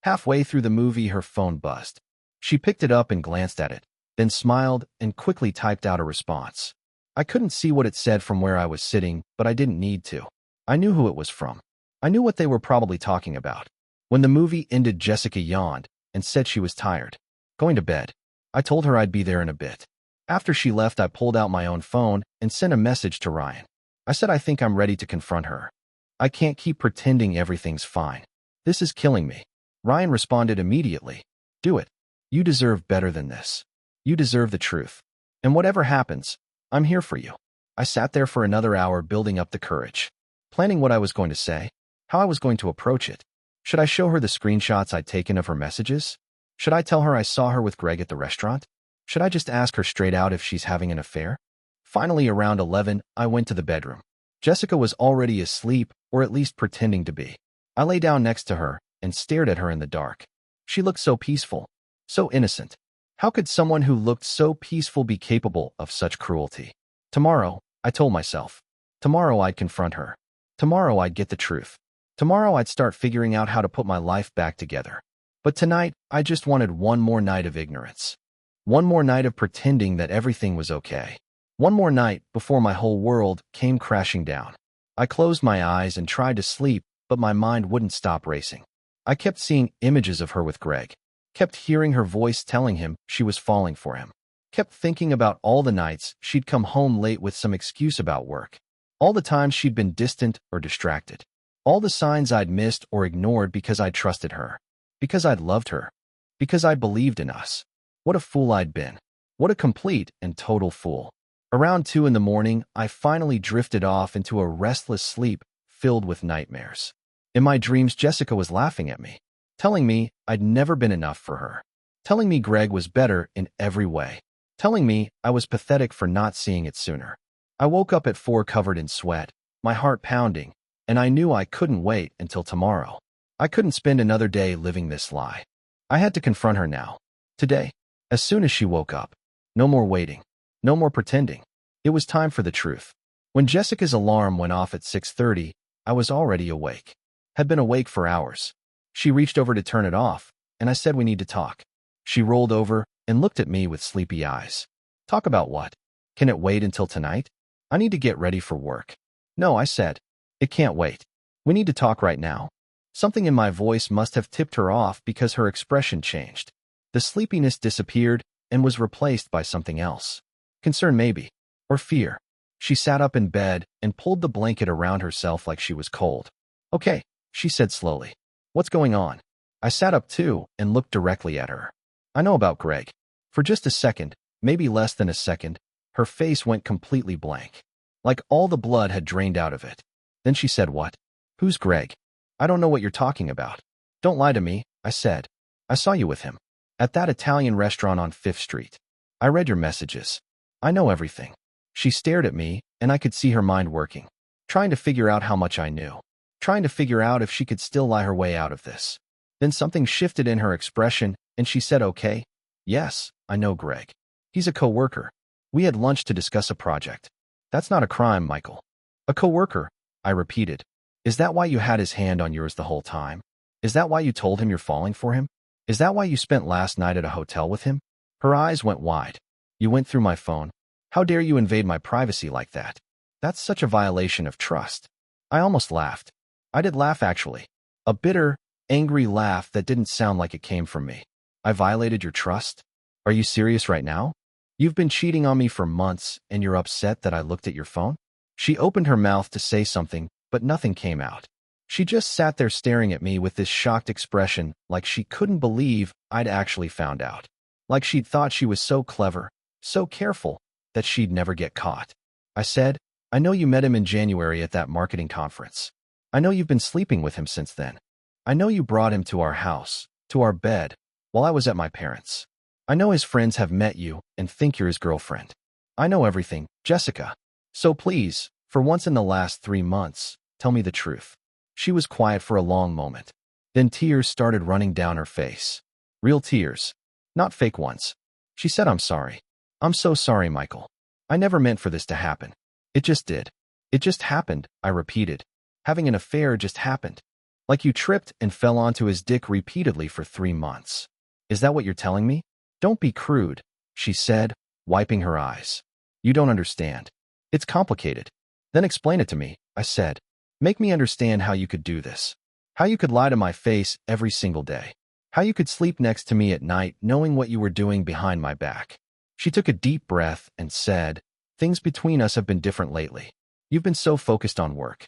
Halfway through the movie, her phone buzzed. She picked it up and glanced at it, then smiled and quickly typed out a response. I couldn't see what it said from where I was sitting, but I didn't need to. I knew who it was from. I knew what they were probably talking about. When the movie ended, Jessica yawned and said she was tired. Going to bed. I told her I'd be there in a bit. After she left, I pulled out my own phone and sent a message to Ryan. I said I think I'm ready to confront her. I can't keep pretending everything's fine. This is killing me. Ryan responded immediately. Do it. You deserve better than this. You deserve the truth. And whatever happens, I'm here for you. I sat there for another hour building up the courage, planning what I was going to say, how I was going to approach it. Should I show her the screenshots I'd taken of her messages? Should I tell her I saw her with Greg at the restaurant? Should I just ask her straight out if she's having an affair? Finally, around 11, I went to the bedroom. Jessica was already asleep, or at least pretending to be. I lay down next to her and stared at her in the dark. She looked so peaceful, so innocent. How could someone who looked so peaceful be capable of such cruelty? Tomorrow, I told myself. Tomorrow I'd confront her. Tomorrow I'd get the truth. Tomorrow I'd start figuring out how to put my life back together. But tonight, I just wanted one more night of ignorance. One more night of pretending that everything was okay. One more night before my whole world came crashing down. I closed my eyes and tried to sleep, but my mind wouldn't stop racing. I kept seeing images of her with Greg. Kept hearing her voice telling him she was falling for him. Kept thinking about all the nights she'd come home late with some excuse about work. All the times she'd been distant or distracted. All the signs I'd missed or ignored because I'd trusted her. Because I'd loved her. Because I believed in us. What a fool I'd been. What a complete and total fool. Around 2 in the morning, I finally drifted off into a restless sleep filled with nightmares. In my dreams, Jessica was laughing at me, telling me I'd never been enough for her, telling me Greg was better in every way, telling me I was pathetic for not seeing it sooner. I woke up at 4 covered in sweat, my heart pounding, and I knew I couldn't wait until tomorrow. I couldn't spend another day living this lie. I had to confront her now. Today. As soon as she woke up. No more waiting. No more pretending. It was time for the truth. When Jessica's alarm went off at 6:30, I was already awake. Had been awake for hours. She reached over to turn it off, and I said we need to talk. She rolled over and looked at me with sleepy eyes. Talk about what? Can it wait until tonight? I need to get ready for work. No, I said. It can't wait. We need to talk right now. Something in my voice must have tipped her off because her expression changed. The sleepiness disappeared and was replaced by something else. Concern maybe. Or fear. She sat up in bed and pulled the blanket around herself like she was cold. Okay, she said slowly. What's going on? I sat up too and looked directly at her. I know about Greg. For just a second, maybe less than a second, her face went completely blank. Like all the blood had drained out of it. Then she said, what? Who's Greg? I don't know what you're talking about. Don't lie to me, I said. I saw you with him. At that Italian restaurant on 5th Street. I read your messages. I know everything. She stared at me, and I could see her mind working. Trying to figure out how much I knew. Trying to figure out if she could still lie her way out of this. Then something shifted in her expression, and she said, okay. Yes, I know Greg. He's a coworker. We had lunch to discuss a project. That's not a crime, Michael. A coworker, I repeated. Is that why you had his hand on yours the whole time? Is that why you told him you're falling for him? Is that why you spent last night at a hotel with him? Her eyes went wide. You went through my phone. How dare you invade my privacy like that? That's such a violation of trust. I almost laughed. I did laugh, actually. A bitter, angry laugh that didn't sound like it came from me. I violated your trust? Are you serious right now? You've been cheating on me for months, and you're upset that I looked at your phone? She opened her mouth to say something, but nothing came out. She just sat there staring at me with this shocked expression, like she couldn't believe I'd actually found out. Like she'd thought she was so clever, so careful, that she'd never get caught. I said, I know you met him in January at that marketing conference. I know you've been sleeping with him since then. I know you brought him to our house, to our bed, while I was at my parents'. I know his friends have met you and think you're his girlfriend. I know everything, Jessica. So please, for once in the last 3 months, tell me the truth. She was quiet for a long moment. Then tears started running down her face. Real tears. Not fake ones. She said, I'm sorry. I'm so sorry, Michael. I never meant for this to happen. It just did. It just happened, I repeated. Having an affair just happened. Like you tripped and fell onto his dick repeatedly for 3 months. Is that what you're telling me? Don't be crude, she said, wiping her eyes. You don't understand. It's complicated. Then explain it to me, I said. Make me understand how you could do this. How you could lie to my face every single day. How you could sleep next to me at night knowing what you were doing behind my back. She took a deep breath and said, things between us have been different lately. You've been so focused on work.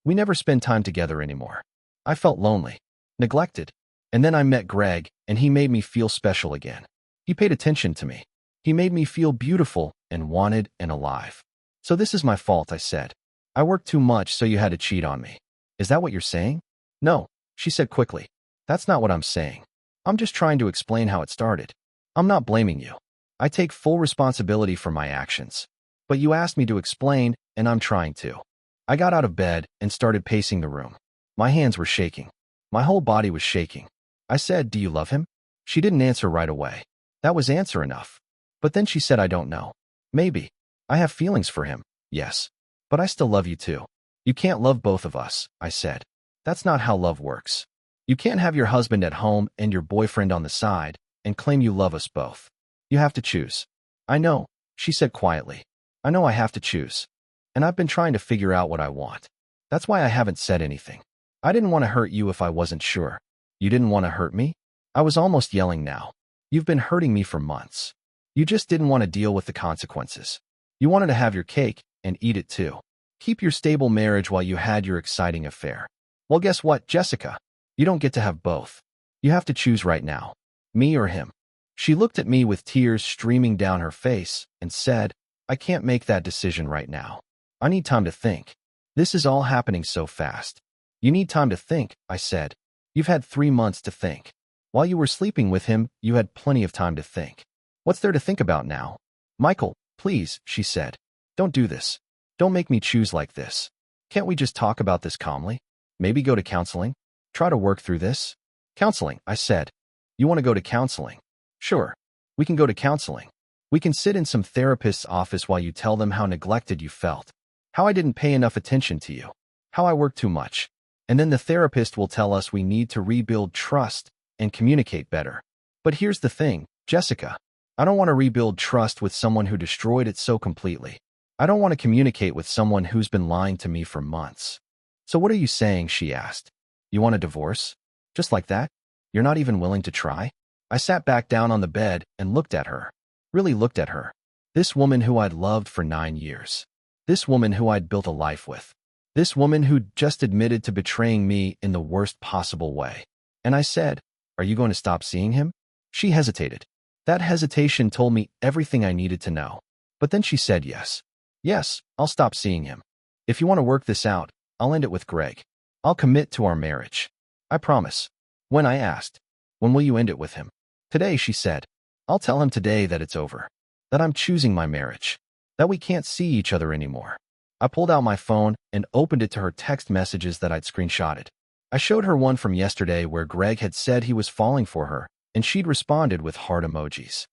We never spend time together anymore. I felt lonely, neglected. And then I met Greg, and he made me feel special again. He paid attention to me. He made me feel beautiful and wanted and alive. So this is my fault, I said. I worked too much, so you had to cheat on me. Is that what you're saying? No, she said quickly. That's not what I'm saying. I'm just trying to explain how it started. I'm not blaming you. I take full responsibility for my actions. But you asked me to explain, and I'm trying to. I got out of bed and started pacing the room. My hands were shaking. My whole body was shaking. I said, do you love him? She didn't answer right away. That was answer enough. But then she said, I don't know. Maybe. I have feelings for him, yes. But I still love you too. You can't love both of us, I said. That's not how love works. You can't have your husband at home and your boyfriend on the side and claim you love us both. You have to choose. I know, she said quietly. I know I have to choose. And I've been trying to figure out what I want. That's why I haven't said anything. I didn't want to hurt you if I wasn't sure. You didn't want to hurt me? I was almost yelling now. You've been hurting me for months. You just didn't want to deal with the consequences. You wanted to have your cake and eat it too. Keep your stable marriage while you had your exciting affair. Well, guess what, Jessica? You don't get to have both. You have to choose right now. Me or him? She looked at me with tears streaming down her face and said, I can't make that decision right now. I need time to think. This is all happening so fast. You need time to think, I said. You've had 3 months to think. While you were sleeping with him, you had plenty of time to think. What's there to think about now? Michael, please, she said. Don't do this. Don't make me choose like this. Can't we just talk about this calmly? Maybe go to counseling? Try to work through this? Counseling, I said. You want to go to counseling? Sure. We can go to counseling. We can sit in some therapist's office while you tell them how neglected you felt, how I didn't pay enough attention to you, how I worked too much. And then the therapist will tell us we need to rebuild trust and communicate better. But here's the thing, Jessica. I don't want to rebuild trust with someone who destroyed it so completely. I don't want to communicate with someone who's been lying to me for months. So what are you saying, she asked. You want a divorce? Just like that? You're not even willing to try? I sat back down on the bed and looked at her. Really looked at her. This woman who I'd loved for 9 years. This woman who I'd built a life with. This woman who'd just admitted to betraying me in the worst possible way. And I said, are you going to stop seeing him? She hesitated. That hesitation told me everything I needed to know. But then she said yes. Yes, I'll stop seeing him. If you want to work this out, I'll end it with Greg. I'll commit to our marriage. I promise. When I asked, when will you end it with him? Today, she said. I'll tell him today that it's over. That I'm choosing my marriage. That we can't see each other anymore. I pulled out my phone and opened it to her text messages that I'd screenshotted. I showed her one from yesterday where Greg had said he was falling for her, and she'd responded with heart emojis.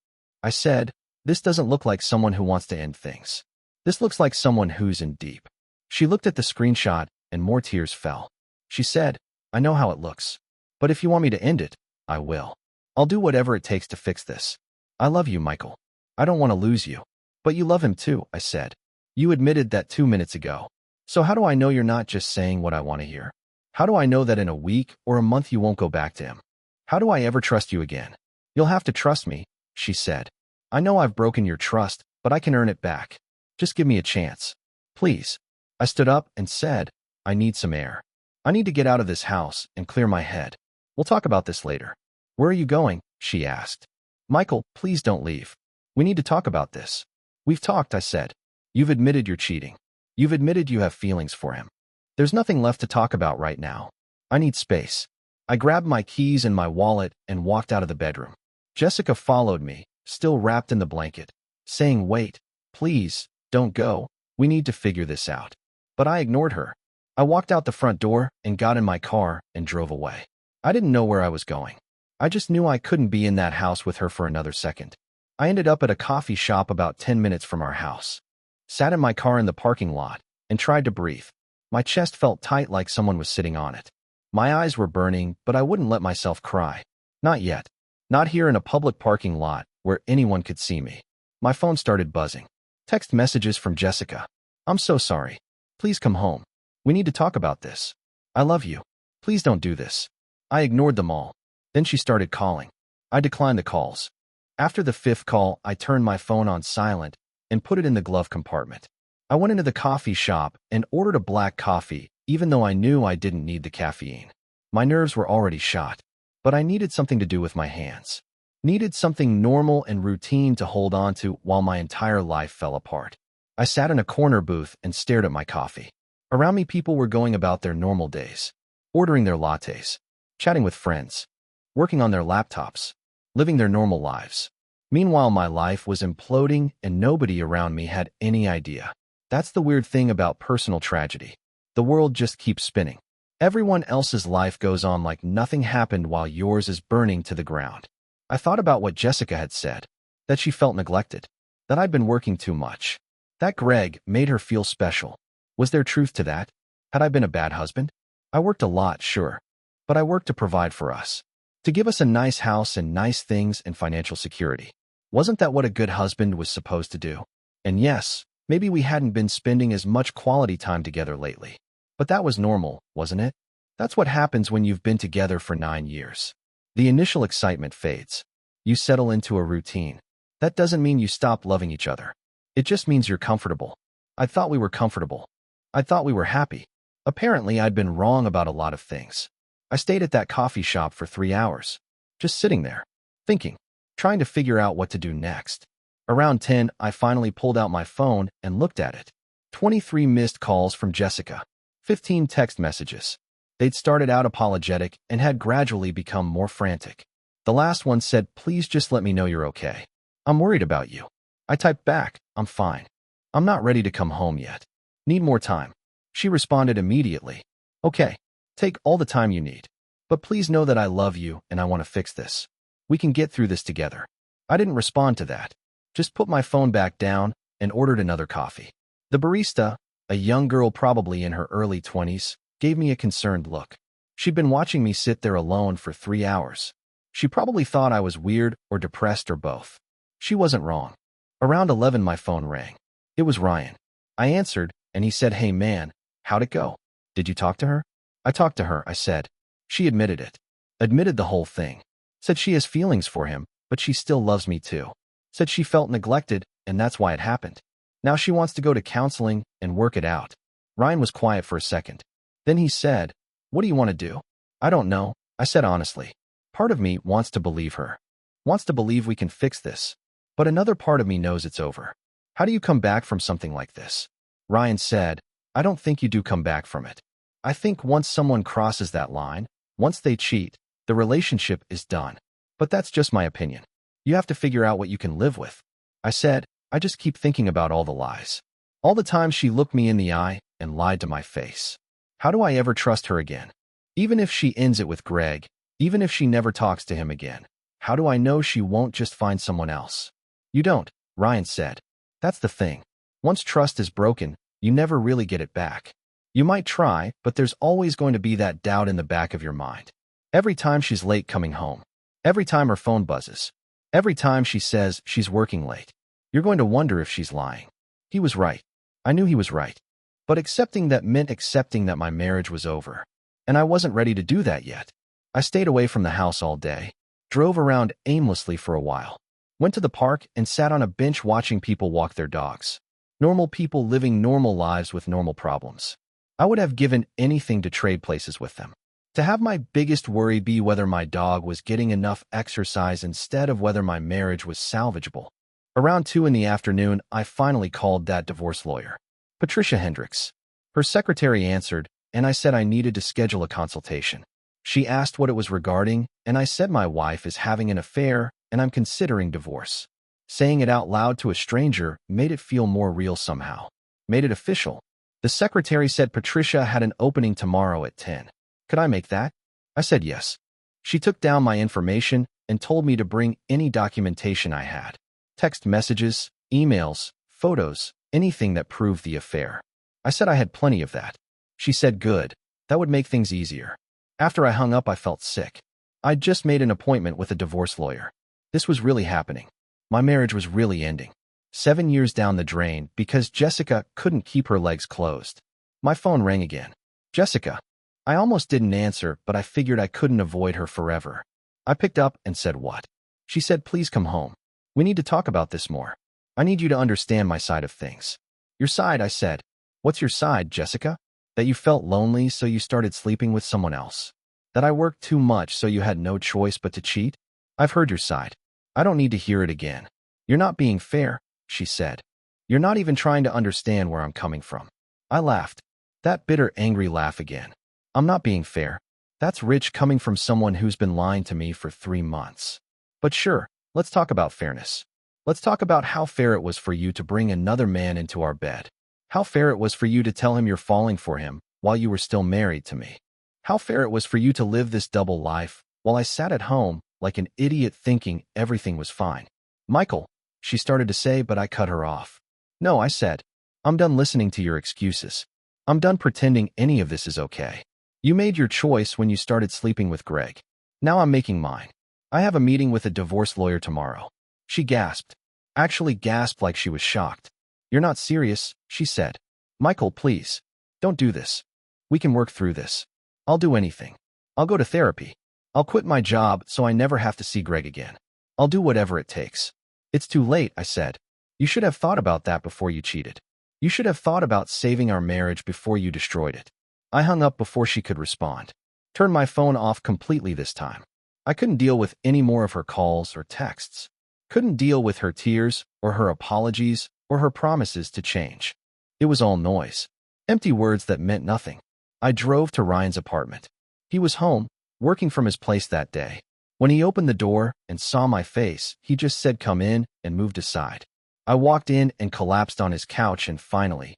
I said, this doesn't look like someone who wants to end things. This looks like someone who's in deep. She looked at the screenshot and more tears fell. She said, I know how it looks. But if you want me to end it, I will. I'll do whatever it takes to fix this. I love you, Michael. I don't want to lose you. But you love him too, I said. You admitted that 2 minutes ago. So how do I know you're not just saying what I want to hear? How do I know that in a week or a month you won't go back to him? How do I ever trust you again? You'll have to trust me, she said. I know I've broken your trust, but I can earn it back. Just give me a chance. Please. I stood up and said, I need some air. I need to get out of this house and clear my head. We'll talk about this later. Where are you going? She asked. Michael, please don't leave. We need to talk about this. We've talked, I said. You've admitted you're cheating. You've admitted you have feelings for him. There's nothing left to talk about right now. I need space. I grabbed my keys and my wallet and walked out of the bedroom. Jessica followed me, still wrapped in the blanket, saying, wait, please, don't go. We need to figure this out. But I ignored her. I walked out the front door and got in my car and drove away. I didn't know where I was going. I just knew I couldn't be in that house with her for another second. I ended up at a coffee shop about 10 minutes from our house. Sat in my car in the parking lot and tried to breathe. My chest felt tight like someone was sitting on it. My eyes were burning, but I wouldn't let myself cry. Not yet. Not here in a public parking lot where anyone could see me. My phone started buzzing. Text messages from Jessica. I'm so sorry. Please come home. We need to talk about this. I love you. Please don't do this. I ignored them all. Then she started calling. I declined the calls. After the 5th call, I turned my phone on silent and put it in the glove compartment. I went into the coffee shop and ordered a black coffee, even though I knew I didn't need the caffeine. My nerves were already shot, but I needed something to do with my hands. Needed something normal and routine to hold on to while my entire life fell apart. I sat in a corner booth and stared at my coffee. Around me, people were going about their normal days, ordering their lattes, chatting with friends, working on their laptops, living their normal lives. Meanwhile, my life was imploding and nobody around me had any idea. That's the weird thing about personal tragedy. The world just keeps spinning. Everyone else's life goes on like nothing happened while yours is burning to the ground. I thought about what Jessica had said, that she felt neglected, that I'd been working too much, that Greg made her feel special. Was there truth to that? Had I been a bad husband? I worked a lot, sure, but I worked to provide for us, to give us a nice house and nice things and financial security. Wasn't that what a good husband was supposed to do? And yes, maybe we hadn't been spending as much quality time together lately. But that was normal, wasn't it? That's what happens when you've been together for 9 years. The initial excitement fades. You settle into a routine. That doesn't mean you stop loving each other. It just means you're comfortable. I thought we were comfortable. I thought we were happy. Apparently, I'd been wrong about a lot of things. I stayed at that coffee shop for 3 hours, just sitting there. thinking, trying to figure out what to do next. Around 10, I finally pulled out my phone and looked at it. 23 missed calls from Jessica, 15 text messages. They'd started out apologetic and had gradually become more frantic. The last one said, "Please just let me know you're okay. I'm worried about you." I typed back, "I'm fine. I'm not ready to come home yet. Need more time." She responded immediately, "Okay, take all the time you need. But please know that I love you and I want to fix this. We can get through this together." I didn't respond to that. Just put my phone back down and ordered another coffee. The barista, a young girl probably in her early 20s, gave me a concerned look. She'd been watching me sit there alone for 3 hours. She probably thought I was weird or depressed or both. She wasn't wrong. Around 11, my phone rang. It was Ryan. I answered, and he said, "Hey man, how'd it go? Did you talk to her?" "I talked to her," I said. She admitted it. Admitted the whole thing. Said she has feelings for him, but she still loves me too. Said she felt neglected, and that's why it happened. Now she wants to go to counseling and work it out. Ryan was quiet for a second. Then he said, "What do you want to do?" "I don't know," I said honestly. Part of me wants to believe her. Wants to believe we can fix this. But another part of me knows it's over. How do you come back from something like this? Ryan said, "I don't think you do come back from it. I think once someone crosses that line, once they cheat, the relationship is done. But that's just my opinion. You have to figure out what you can live with." I said, "I just keep thinking about all the lies. All the time she looked me in the eye and lied to my face. How do I ever trust her again? Even if she ends it with Greg, even if she never talks to him again, how do I know she won't just find someone else?" "You don't," Ryan said. "That's the thing. Once trust is broken, you never really get it back. You might try, but there's always going to be that doubt in the back of your mind. Every time she's late coming home, every time her phone buzzes, every time she says she's working late, you're going to wonder if she's lying." He was right. I knew he was right. But accepting that meant accepting that my marriage was over. And I wasn't ready to do that yet. I stayed away from the house all day, drove around aimlessly for a while, went to the park and sat on a bench watching people walk their dogs. Normal people living normal lives with normal problems. I would have given anything to trade places with them. To have my biggest worry be whether my dog was getting enough exercise instead of whether my marriage was salvageable. Around 2 in the afternoon, I finally called that divorce lawyer, Patricia Hendricks. Her secretary answered, and I said I needed to schedule a consultation. She asked what it was regarding, and I said my wife is having an affair and I'm considering divorce. Saying it out loud to a stranger made it feel more real somehow. Made it official. The secretary said Patricia had an opening tomorrow at 10. Could I make that? I said yes. She took down my information and told me to bring any documentation I had. Text messages, emails, photos, anything that proved the affair. I said I had plenty of that. She said good. That would make things easier. After I hung up, I felt sick. I'd just made an appointment with a divorce lawyer. This was really happening. My marriage was really ending. 7 years down the drain because Jessica couldn't keep her legs closed. My phone rang again. "Jessica." I almost didn't answer, but I figured I couldn't avoid her forever. I picked up and said, "What?" She said, "Please come home. We need to talk about this more. I need you to understand my side of things." "Your side," I said. "What's your side, Jessica?" "That you felt lonely, so you started sleeping with someone else. That I worked too much, so you had no choice but to cheat." "I've heard your side. I don't need to hear it again." "You're not being fair," she said. "You're not even trying to understand where I'm coming from." I laughed. That bitter, angry laugh again. "I'm not being fair. That's rich coming from someone who's been lying to me for 3 months. But sure, let's talk about fairness. Let's talk about how fair it was for you to bring another man into our bed. How fair it was for you to tell him you're falling for him while you were still married to me. How fair it was for you to live this double life while I sat at home like an idiot thinking everything was fine." "Michael," she started to say, but I cut her off. "No," I said. "I'm done listening to your excuses. I'm done pretending any of this is okay. You made your choice when you started sleeping with Greg. Now I'm making mine. I have a meeting with a divorce lawyer tomorrow." She gasped. Actually gasped like she was shocked. "You're not serious," she said. "Michael, please. Don't do this. We can work through this. I'll do anything. I'll go to therapy. I'll quit my job so I never have to see Greg again. I'll do whatever it takes." "It's too late," I said. "You should have thought about that before you cheated. You should have thought about saving our marriage before you destroyed it." I hung up before she could respond. Turned my phone off completely this time. I couldn't deal with any more of her calls or texts. Couldn't deal with her tears or her apologies or her promises to change. It was all noise. Empty words that meant nothing. I drove to Ryan's apartment. He was home, working from his place that day. When he opened the door and saw my face, he just said, "Come in," and moved aside. I walked in and collapsed on his couch, and finally,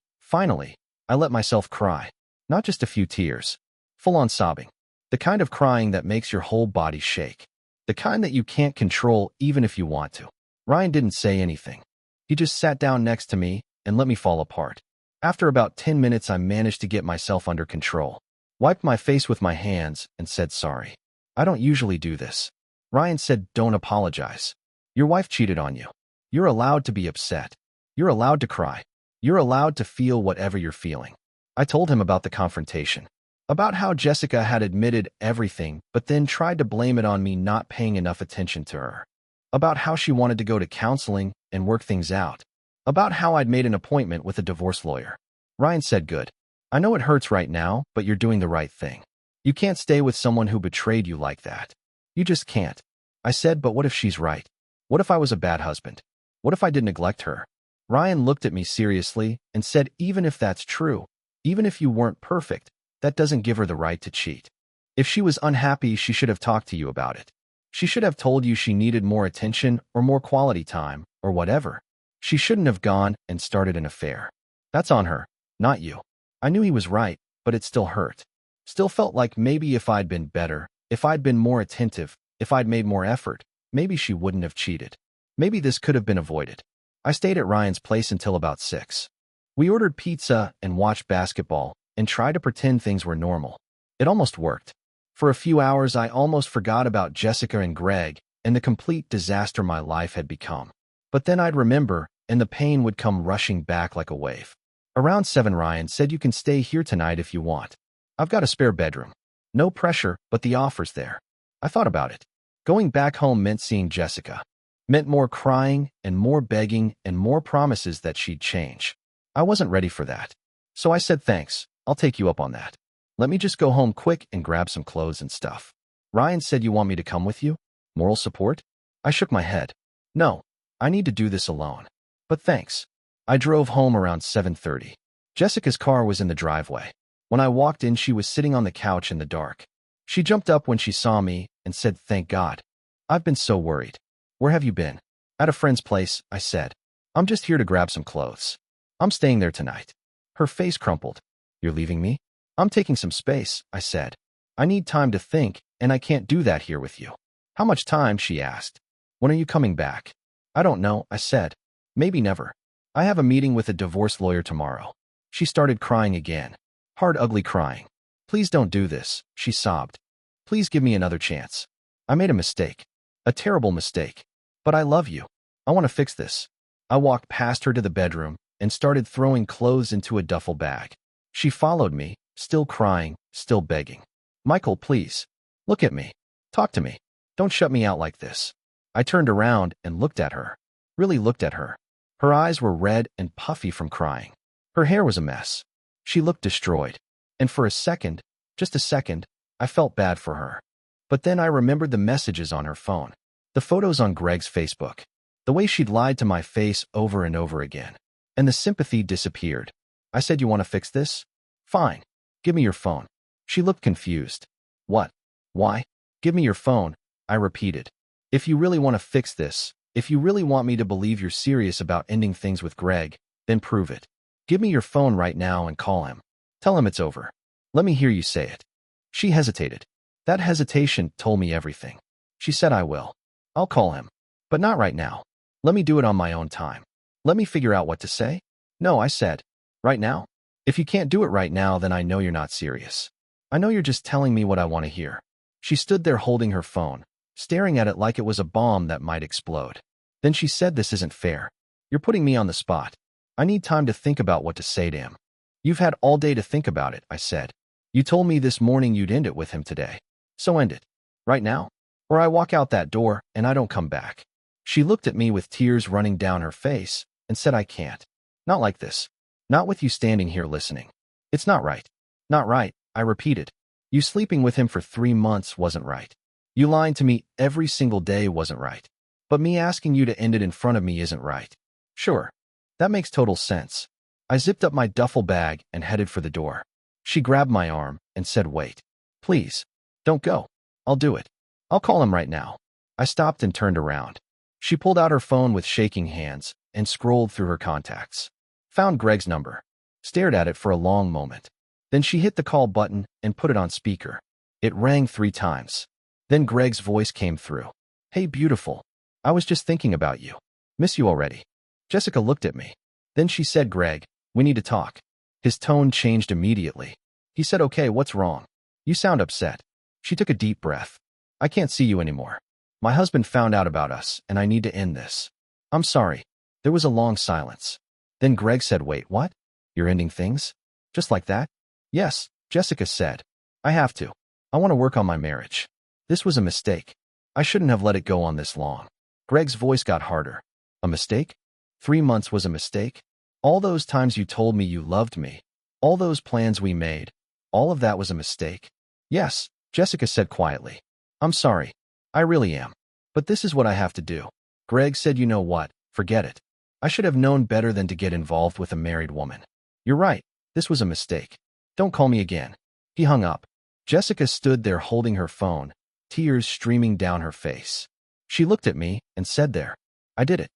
I let myself cry. Not just a few tears. Full-on sobbing. The kind of crying that makes your whole body shake. The kind that you can't control even if you want to. Ryan didn't say anything. He just sat down next to me and let me fall apart. After about 10 minutes, I managed to get myself under control. Wiped my face with my hands and said sorry. I don't usually do this. Ryan said, "Don't apologize. Your wife cheated on you. You're allowed to be upset. You're allowed to cry. You're allowed to feel whatever you're feeling." I told him about the confrontation. About how Jessica had admitted everything but then tried to blame it on me not paying enough attention to her. About how she wanted to go to counseling and work things out. About how I'd made an appointment with a divorce lawyer. Ryan said, "Good. I know it hurts right now, but you're doing the right thing. You can't stay with someone who betrayed you like that. You just can't." I said, "But what if she's right? What if I was a bad husband? What if I did neglect her?" Ryan looked at me seriously and said, "Even if that's true, even if you weren't perfect, that doesn't give her the right to cheat. If she was unhappy, she should have talked to you about it. She should have told you she needed more attention or more quality time or whatever. She shouldn't have gone and started an affair. That's on her, not you." I knew he was right, but it still hurt. Still felt like maybe if I'd been better, if I'd been more attentive, if I'd made more effort, maybe she wouldn't have cheated. Maybe this could have been avoided. I stayed at Ryan's place until about 6. We ordered pizza and watched basketball and tried to pretend things were normal. It almost worked. For a few hours, I almost forgot about Jessica and Greg and the complete disaster my life had become. But then I'd remember, and the pain would come rushing back like a wave. Around 7, Ryan said, "You can stay here tonight if you want. I've got a spare bedroom. No pressure, but the offer's there." I thought about it. Going back home meant seeing Jessica. Meant more crying and more begging and more promises that she'd change. I wasn't ready for that. So I said, "Thanks, I'll take you up on that. Let me just go home quick and grab some clothes and stuff." Ryan said, "You want me to come with you? Moral support?" I shook my head. "No, I need to do this alone. But thanks." I drove home around 7:30. Jessica's car was in the driveway. When I walked in, she was sitting on the couch in the dark. She jumped up when she saw me and said, "Thank God. I've been so worried." "Where have you been?" "At a friend's place," I said. "I'm just here to grab some clothes. I'm staying there tonight." Her face crumpled. "You're leaving me?" "I'm taking some space," I said. "I need time to think, and I can't do that here with you." "How much time?" she asked. "When are you coming back?" "I don't know," I said. "Maybe never. I have a meeting with a divorce lawyer tomorrow." She started crying again. Hard, ugly crying. "Please don't do this," she sobbed. "Please give me another chance. I made a mistake. A terrible mistake. But I love you. I want to fix this." I walked past her to the bedroom and started throwing clothes into a duffel bag. She followed me, still crying, still begging. "Michael, please. Look at me. Talk to me. Don't shut me out like this." I turned around and looked at her. Really looked at her. Her eyes were red and puffy from crying. Her hair was a mess. She looked destroyed. And for a second, just a second, I felt bad for her. But then I remembered the messages on her phone. The photos on Greg's Facebook. The way she'd lied to my face over and over again. And the sympathy disappeared. I said, "You want to fix this? Fine. Give me your phone." She looked confused. "What? Why?" "Give me your phone," I repeated. "If you really want to fix this, if you really want me to believe you're serious about ending things with Greg, then prove it. Give me your phone right now and call him. Tell him it's over. Let me hear you say it." She hesitated. That hesitation told me everything. She said, "I will. I'll call him. But not right now. Let me do it on my own time. Let me figure out what to say." "No," I said. "Right now? If you can't do it right now, then I know you're not serious. I know you're just telling me what I want to hear." She stood there holding her phone, staring at it like it was a bomb that might explode. Then she said, "This isn't fair. You're putting me on the spot. I need time to think about what to say to him." "You've had all day to think about it," I said. "You told me this morning you'd end it with him today. So end it. Right now? Or I walk out that door and I don't come back." She looked at me with tears running down her face and said, "I can't. Not like this. Not with you standing here listening. It's not right." "Not right," I repeated. "You sleeping with him for 3 months wasn't right. You lying to me every single day wasn't right. But me asking you to end it in front of me isn't right. Sure. That makes total sense. I zipped up my duffel bag and headed for the door. She grabbed my arm and said, wait. Please. Don't go. I'll do it. I'll call him right now. I stopped and turned around. She pulled out her phone with shaking hands and scrolled through her contacts. Found Greg's number. Stared at it for a long moment. Then she hit the call button and put it on speaker. It rang 3 times. Then Greg's voice came through. Hey, beautiful. I was just thinking about you. Miss you already. Jessica looked at me. Then she said, Greg, we need to talk. His tone changed immediately. He said, okay, what's wrong? You sound upset. She took a deep breath. I can't see you anymore. My husband found out about us, and I need to end this. I'm sorry. There was a long silence. Then Greg said, wait, what? You're ending things? Just like that? Yes, Jessica said. I have to. I want to work on my marriage. This was a mistake. I shouldn't have let it go on this long. Greg's voice got harder. A mistake? 3 months was a mistake? All those times you told me you loved me, all those plans we made, all of that was a mistake? Yes, Jessica said quietly. I'm sorry. I really am. But this is what I have to do. Greg said, you know what? Forget it. I should have known better than to get involved with a married woman. You're right. This was a mistake. Don't call me again. He hung up. Jessica stood there holding her phone, tears streaming down her face. She looked at me and said there, I did it.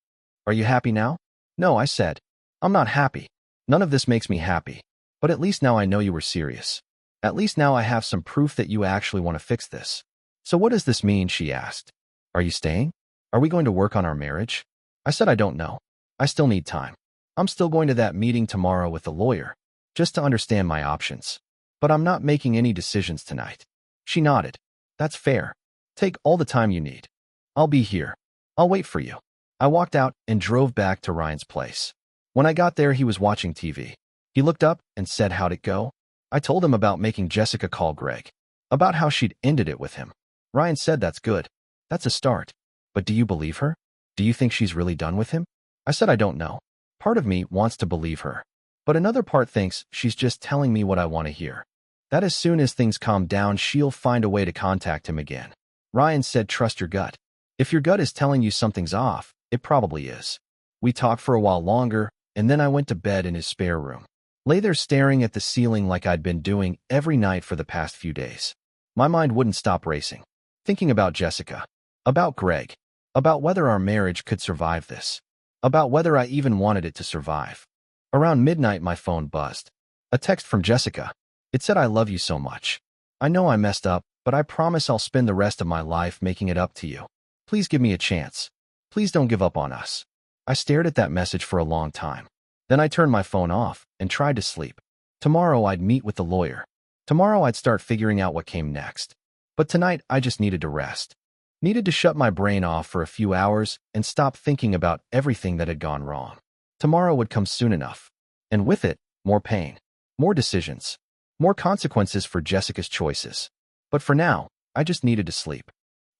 Are you happy now? No, I said. I'm not happy. None of this makes me happy. But at least now I know you were serious. At least now I have some proof that you actually want to fix this. So what does this mean? She asked. Are you staying? Are we going to work on our marriage? I said I don't know. I still need time. I'm still going to that meeting tomorrow with the lawyer, just to understand my options. But I'm not making any decisions tonight. She nodded. That's fair. Take all the time you need. I'll be here. I'll wait for you. I walked out and drove back to Ryan's place. When I got there, he was watching TV. He looked up and said, how'd it go? I told him about making Jessica call Greg, about how she'd ended it with him. Ryan said, that's good. That's a start. But do you believe her? Do you think she's really done with him? I said, I don't know. Part of me wants to believe her. But another part thinks she's just telling me what I want to hear. That as soon as things calm down, she'll find a way to contact him again. Ryan said, trust your gut. If your gut is telling you something's off, it probably is. We talked for a while longer, and then I went to bed in his spare room. Lay there staring at the ceiling like I'd been doing every night for the past few days. My mind wouldn't stop racing, thinking about Jessica, about Greg, about whether our marriage could survive this, about whether I even wanted it to survive. Around midnight, my phone buzzed. A text from Jessica. It said, I love you so much. I know I messed up, but I promise I'll spend the rest of my life making it up to you. Please give me a chance. Please don't give up on us. I stared at that message for a long time. Then I turned my phone off and tried to sleep. Tomorrow I'd meet with the lawyer. Tomorrow I'd start figuring out what came next. But tonight I just needed to rest. Needed to shut my brain off for a few hours and stop thinking about everything that had gone wrong. Tomorrow would come soon enough. And with it, more pain, more decisions, more consequences for Jessica's choices. But for now, I just needed to sleep.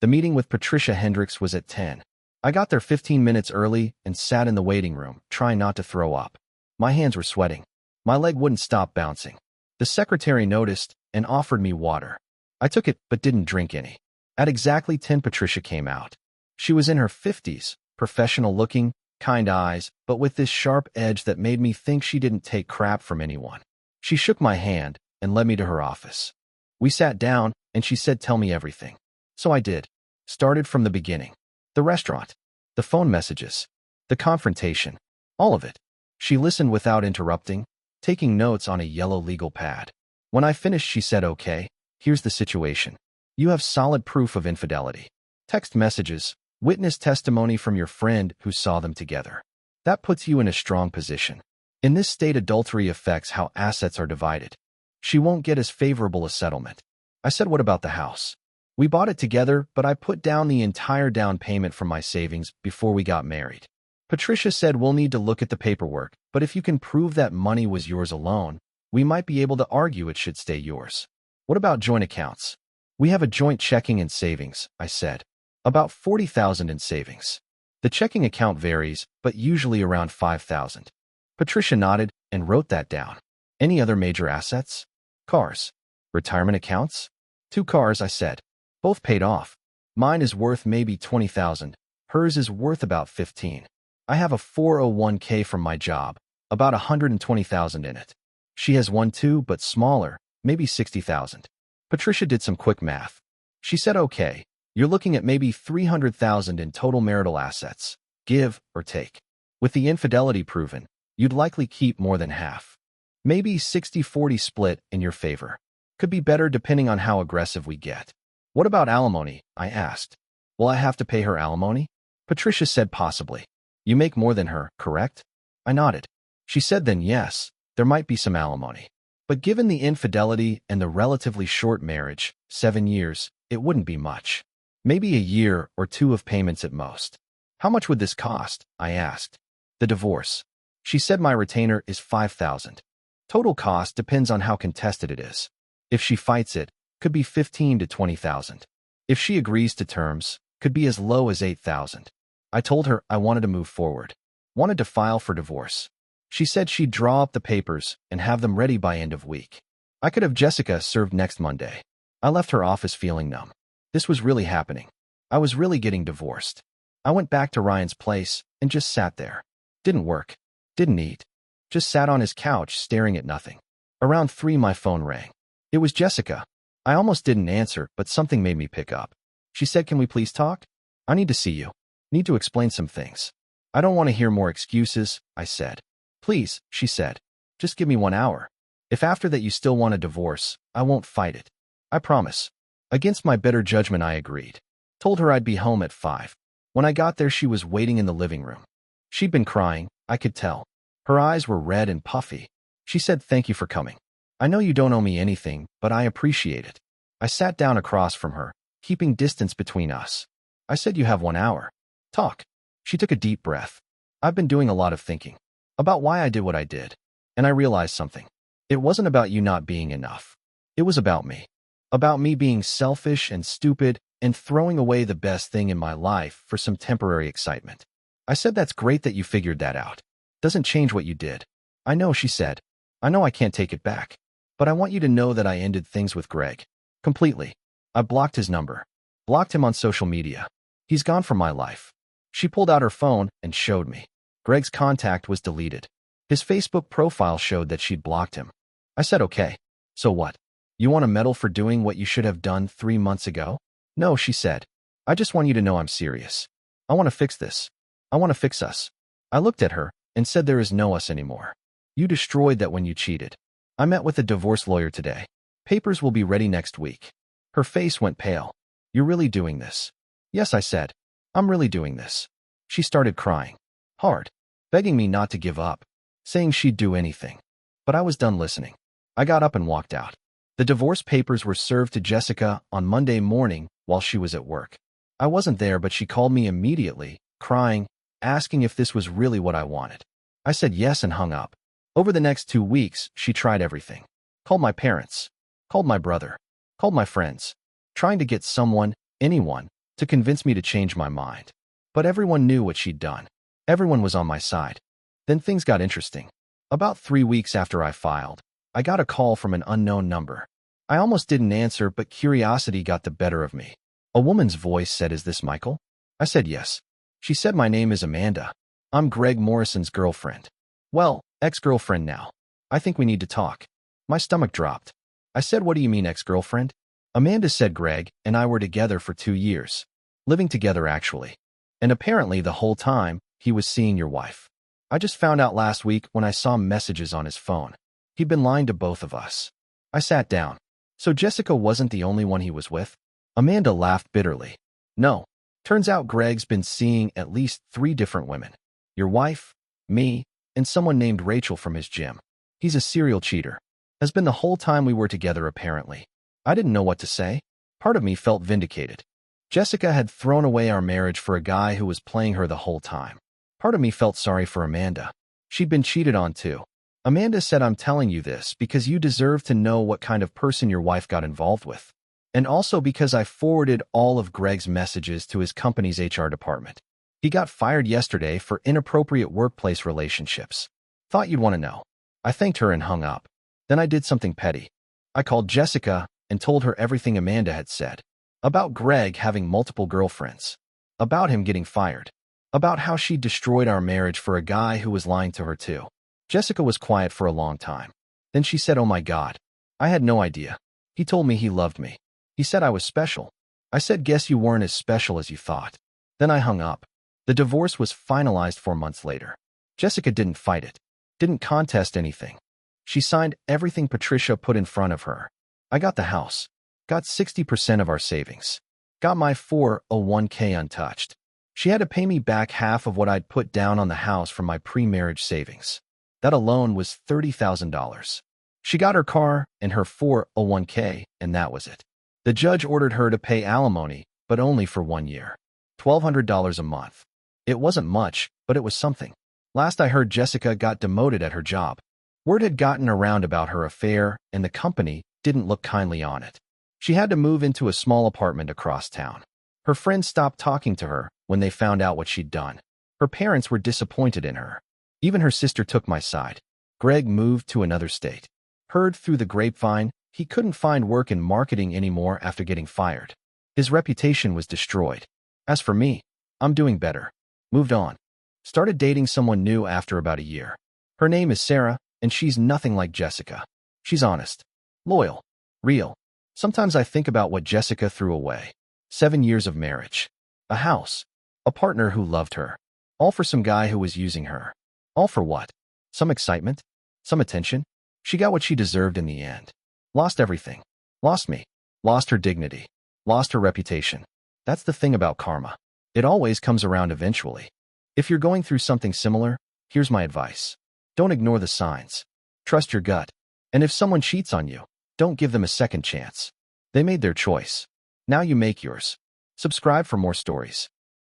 The meeting with Patricia Hendricks was at 10. I got there 15 minutes early and sat in the waiting room, trying not to throw up. My hands were sweating. My leg wouldn't stop bouncing. The secretary noticed and offered me water. I took it but didn't drink any. At exactly 10, Patricia came out. She was in her 50s, professional-looking, kind eyes, but with this sharp edge that made me think she didn't take crap from anyone. She shook my hand and led me to her office. We sat down, and she said, tell me everything. So I did. Started from the beginning. The restaurant, the phone messages, the confrontation, all of it. She listened without interrupting, taking notes on a yellow legal pad. When I finished, she said, okay, here's the situation. You have solid proof of infidelity. Text messages, witness testimony from your friend who saw them together. That puts you in a strong position. In this state, adultery affects how assets are divided. She won't get as favorable a settlement. I said, what about the house? We bought it together, but I put down the entire down payment from my savings before we got married. Patricia said, we'll need to look at the paperwork, but if you can prove that money was yours alone, we might be able to argue it should stay yours. What about joint accounts? We have a joint checking and savings, I said. About $40,000 in savings. The checking account varies, but usually around $5,000. Patricia nodded and wrote that down. Any other major assets? Cars. Retirement accounts? 2 cars, I said. Both paid off. Mine is worth maybe 20,000. Hers is worth about 15. I have a 401k from my job, about 120,000 in it. She has one too, but smaller, maybe 60,000. Patricia did some quick math. She said, okay, you're looking at maybe 300,000 in total marital assets, give or take. With the infidelity proven, you'd likely keep more than half. Maybe 60-40 split in your favor. Could be better depending on how aggressive we get. What about alimony? I asked. Will I have to pay her alimony? Patricia said possibly. You make more than her, correct? I nodded. She said then yes, there might be some alimony. But given the infidelity and the relatively short marriage, 7 years, it wouldn't be much. Maybe a year or two of payments at most. How much would this cost? I asked. The divorce. She said my retainer is 5,000. Total cost depends on how contested it is. If she fights it, could be 15 to 20,000. If she agrees to terms, could be as low as 8,000. I told her I wanted to move forward. Wanted to file for divorce. She said she'd draw up the papers and have them ready by end of week. I could have Jessica served next Monday. I left her office feeling numb. This was really happening. I was really getting divorced. I went back to Ryan's place and just sat there. Didn't work. Didn't eat. Just sat on his couch staring at nothing. Around 3 my phone rang. It was Jessica. I almost didn't answer, but something made me pick up. She said, can we please talk? I need to see you. Need to explain some things. I don't want to hear more excuses, I said. Please, she said. Just give me 1 hour. If after that you still want a divorce, I won't fight it. I promise. Against my better judgment, I agreed. Told her I'd be home at 5. When I got there, she was waiting in the living room. She'd been crying, I could tell. Her eyes were red and puffy. She said, thank you for coming. I know you don't owe me anything, but I appreciate it. I sat down across from her, keeping distance between us. I said, you have 1 hour. Talk. She took a deep breath. I've been doing a lot of thinking about why I did what I did. And I realized something. It wasn't about you not being enough. It was about me. About me being selfish and stupid and throwing away the best thing in my life for some temporary excitement. I said, that's great that you figured that out. Doesn't change what you did. I know, she said. I know I can't take it back. But I want you to know that I ended things with Greg. Completely. I blocked his number. Blocked him on social media. He's gone from my life. She pulled out her phone and showed me. Greg's contact was deleted. His Facebook profile showed that she'd blocked him. I said, okay. So what? You want a medal for doing what you should have done 3 months ago? No, she said. I just want you to know I'm serious. I want to fix this. I want to fix us. I looked at her and said, there is no us anymore. You destroyed that when you cheated. I met with a divorce lawyer today. Papers will be ready next week. Her face went pale. You're really doing this? Yes, I said. I'm really doing this. She started crying. Hard. Begging me not to give up. Saying she'd do anything. But I was done listening. I got up and walked out. The divorce papers were served to Jessica on Monday morning while she was at work. I wasn't there, but she called me immediately, crying, asking if this was really what I wanted. I said yes and hung up. Over the next 2 weeks, she tried everything. Called my parents. Called my brother. Called my friends. Trying to get someone, anyone, to convince me to change my mind. But everyone knew what she'd done. Everyone was on my side. Then things got interesting. About 3 weeks after I filed, I got a call from an unknown number. I almost didn't answer, but curiosity got the better of me. A woman's voice said, is this Michael? I said yes. She said, my name is Amanda. I'm Greg Morrison's girlfriend. Well, ex-girlfriend now. I think we need to talk. My stomach dropped. I said, what do you mean ex-girlfriend? Amanda said Greg and I were together for 2 years. Living together, actually. And apparently the whole time, he was seeing your wife. I just found out last week when I saw messages on his phone. He'd been lying to both of us. I sat down. So Jessica wasn't the only one he was with? Amanda laughed bitterly. No. Turns out Greg's been seeing at least 3 different women. Your wife, me, and someone named Rachel from his gym. He's a serial cheater. Has been the whole time we were together, apparently. I didn't know what to say. Part of me felt vindicated. Jessica had thrown away our marriage for a guy who was playing her the whole time. Part of me felt sorry for Amanda. She'd been cheated on too. Amanda said, I'm telling you this because you deserve to know what kind of person your wife got involved with. And also because I forwarded all of Greg's messages to his company's HR department. He got fired yesterday for inappropriate workplace relationships. Thought you'd want to know. I thanked her and hung up. Then I did something petty. I called Jessica and told her everything Amanda had said. About Greg having multiple girlfriends. About him getting fired. About how she destroyed our marriage for a guy who was lying to her too. Jessica was quiet for a long time. Then she said, "Oh my God. I had no idea. He told me he loved me. He said I was special." I said, "Guess you weren't as special as you thought." Then I hung up. The divorce was finalized 4 months later. Jessica didn't fight it. Didn't contest anything. She signed everything Patricia put in front of her. I got the house. Got 60% of our savings. Got my 401k untouched. She had to pay me back half of what I'd put down on the house from my pre-marriage savings. That alone was $30,000. She got her car and her 401k, and that was it. The judge ordered her to pay alimony, but only for 1 year. $1,200 a month. It wasn't much, but it was something. Last I heard, Jessica got demoted at her job. Word had gotten around about her affair, and the company didn't look kindly on it. She had to move into a small apartment across town. Her friends stopped talking to her when they found out what she'd done. Her parents were disappointed in her. Even her sister took my side. Greg moved to another state. Heard through the grapevine he couldn't find work in marketing anymore after getting fired. His reputation was destroyed. As for me, I'm doing better. Moved on. Started dating someone new after about a year. Her name is Sarah, and she's nothing like Jessica. She's honest, loyal, real. Sometimes I think about what Jessica threw away. 7 years of marriage. A house. A partner who loved her. All for some guy who was using her. All for what? Some excitement? Some attention? She got what she deserved in the end. Lost everything. Lost me. Lost her dignity. Lost her reputation. That's the thing about karma. It always comes around eventually. If you're going through something similar, here's my advice. Don't ignore the signs. Trust your gut. And if someone cheats on you, don't give them a second chance. They made their choice. Now you make yours. Subscribe for more stories.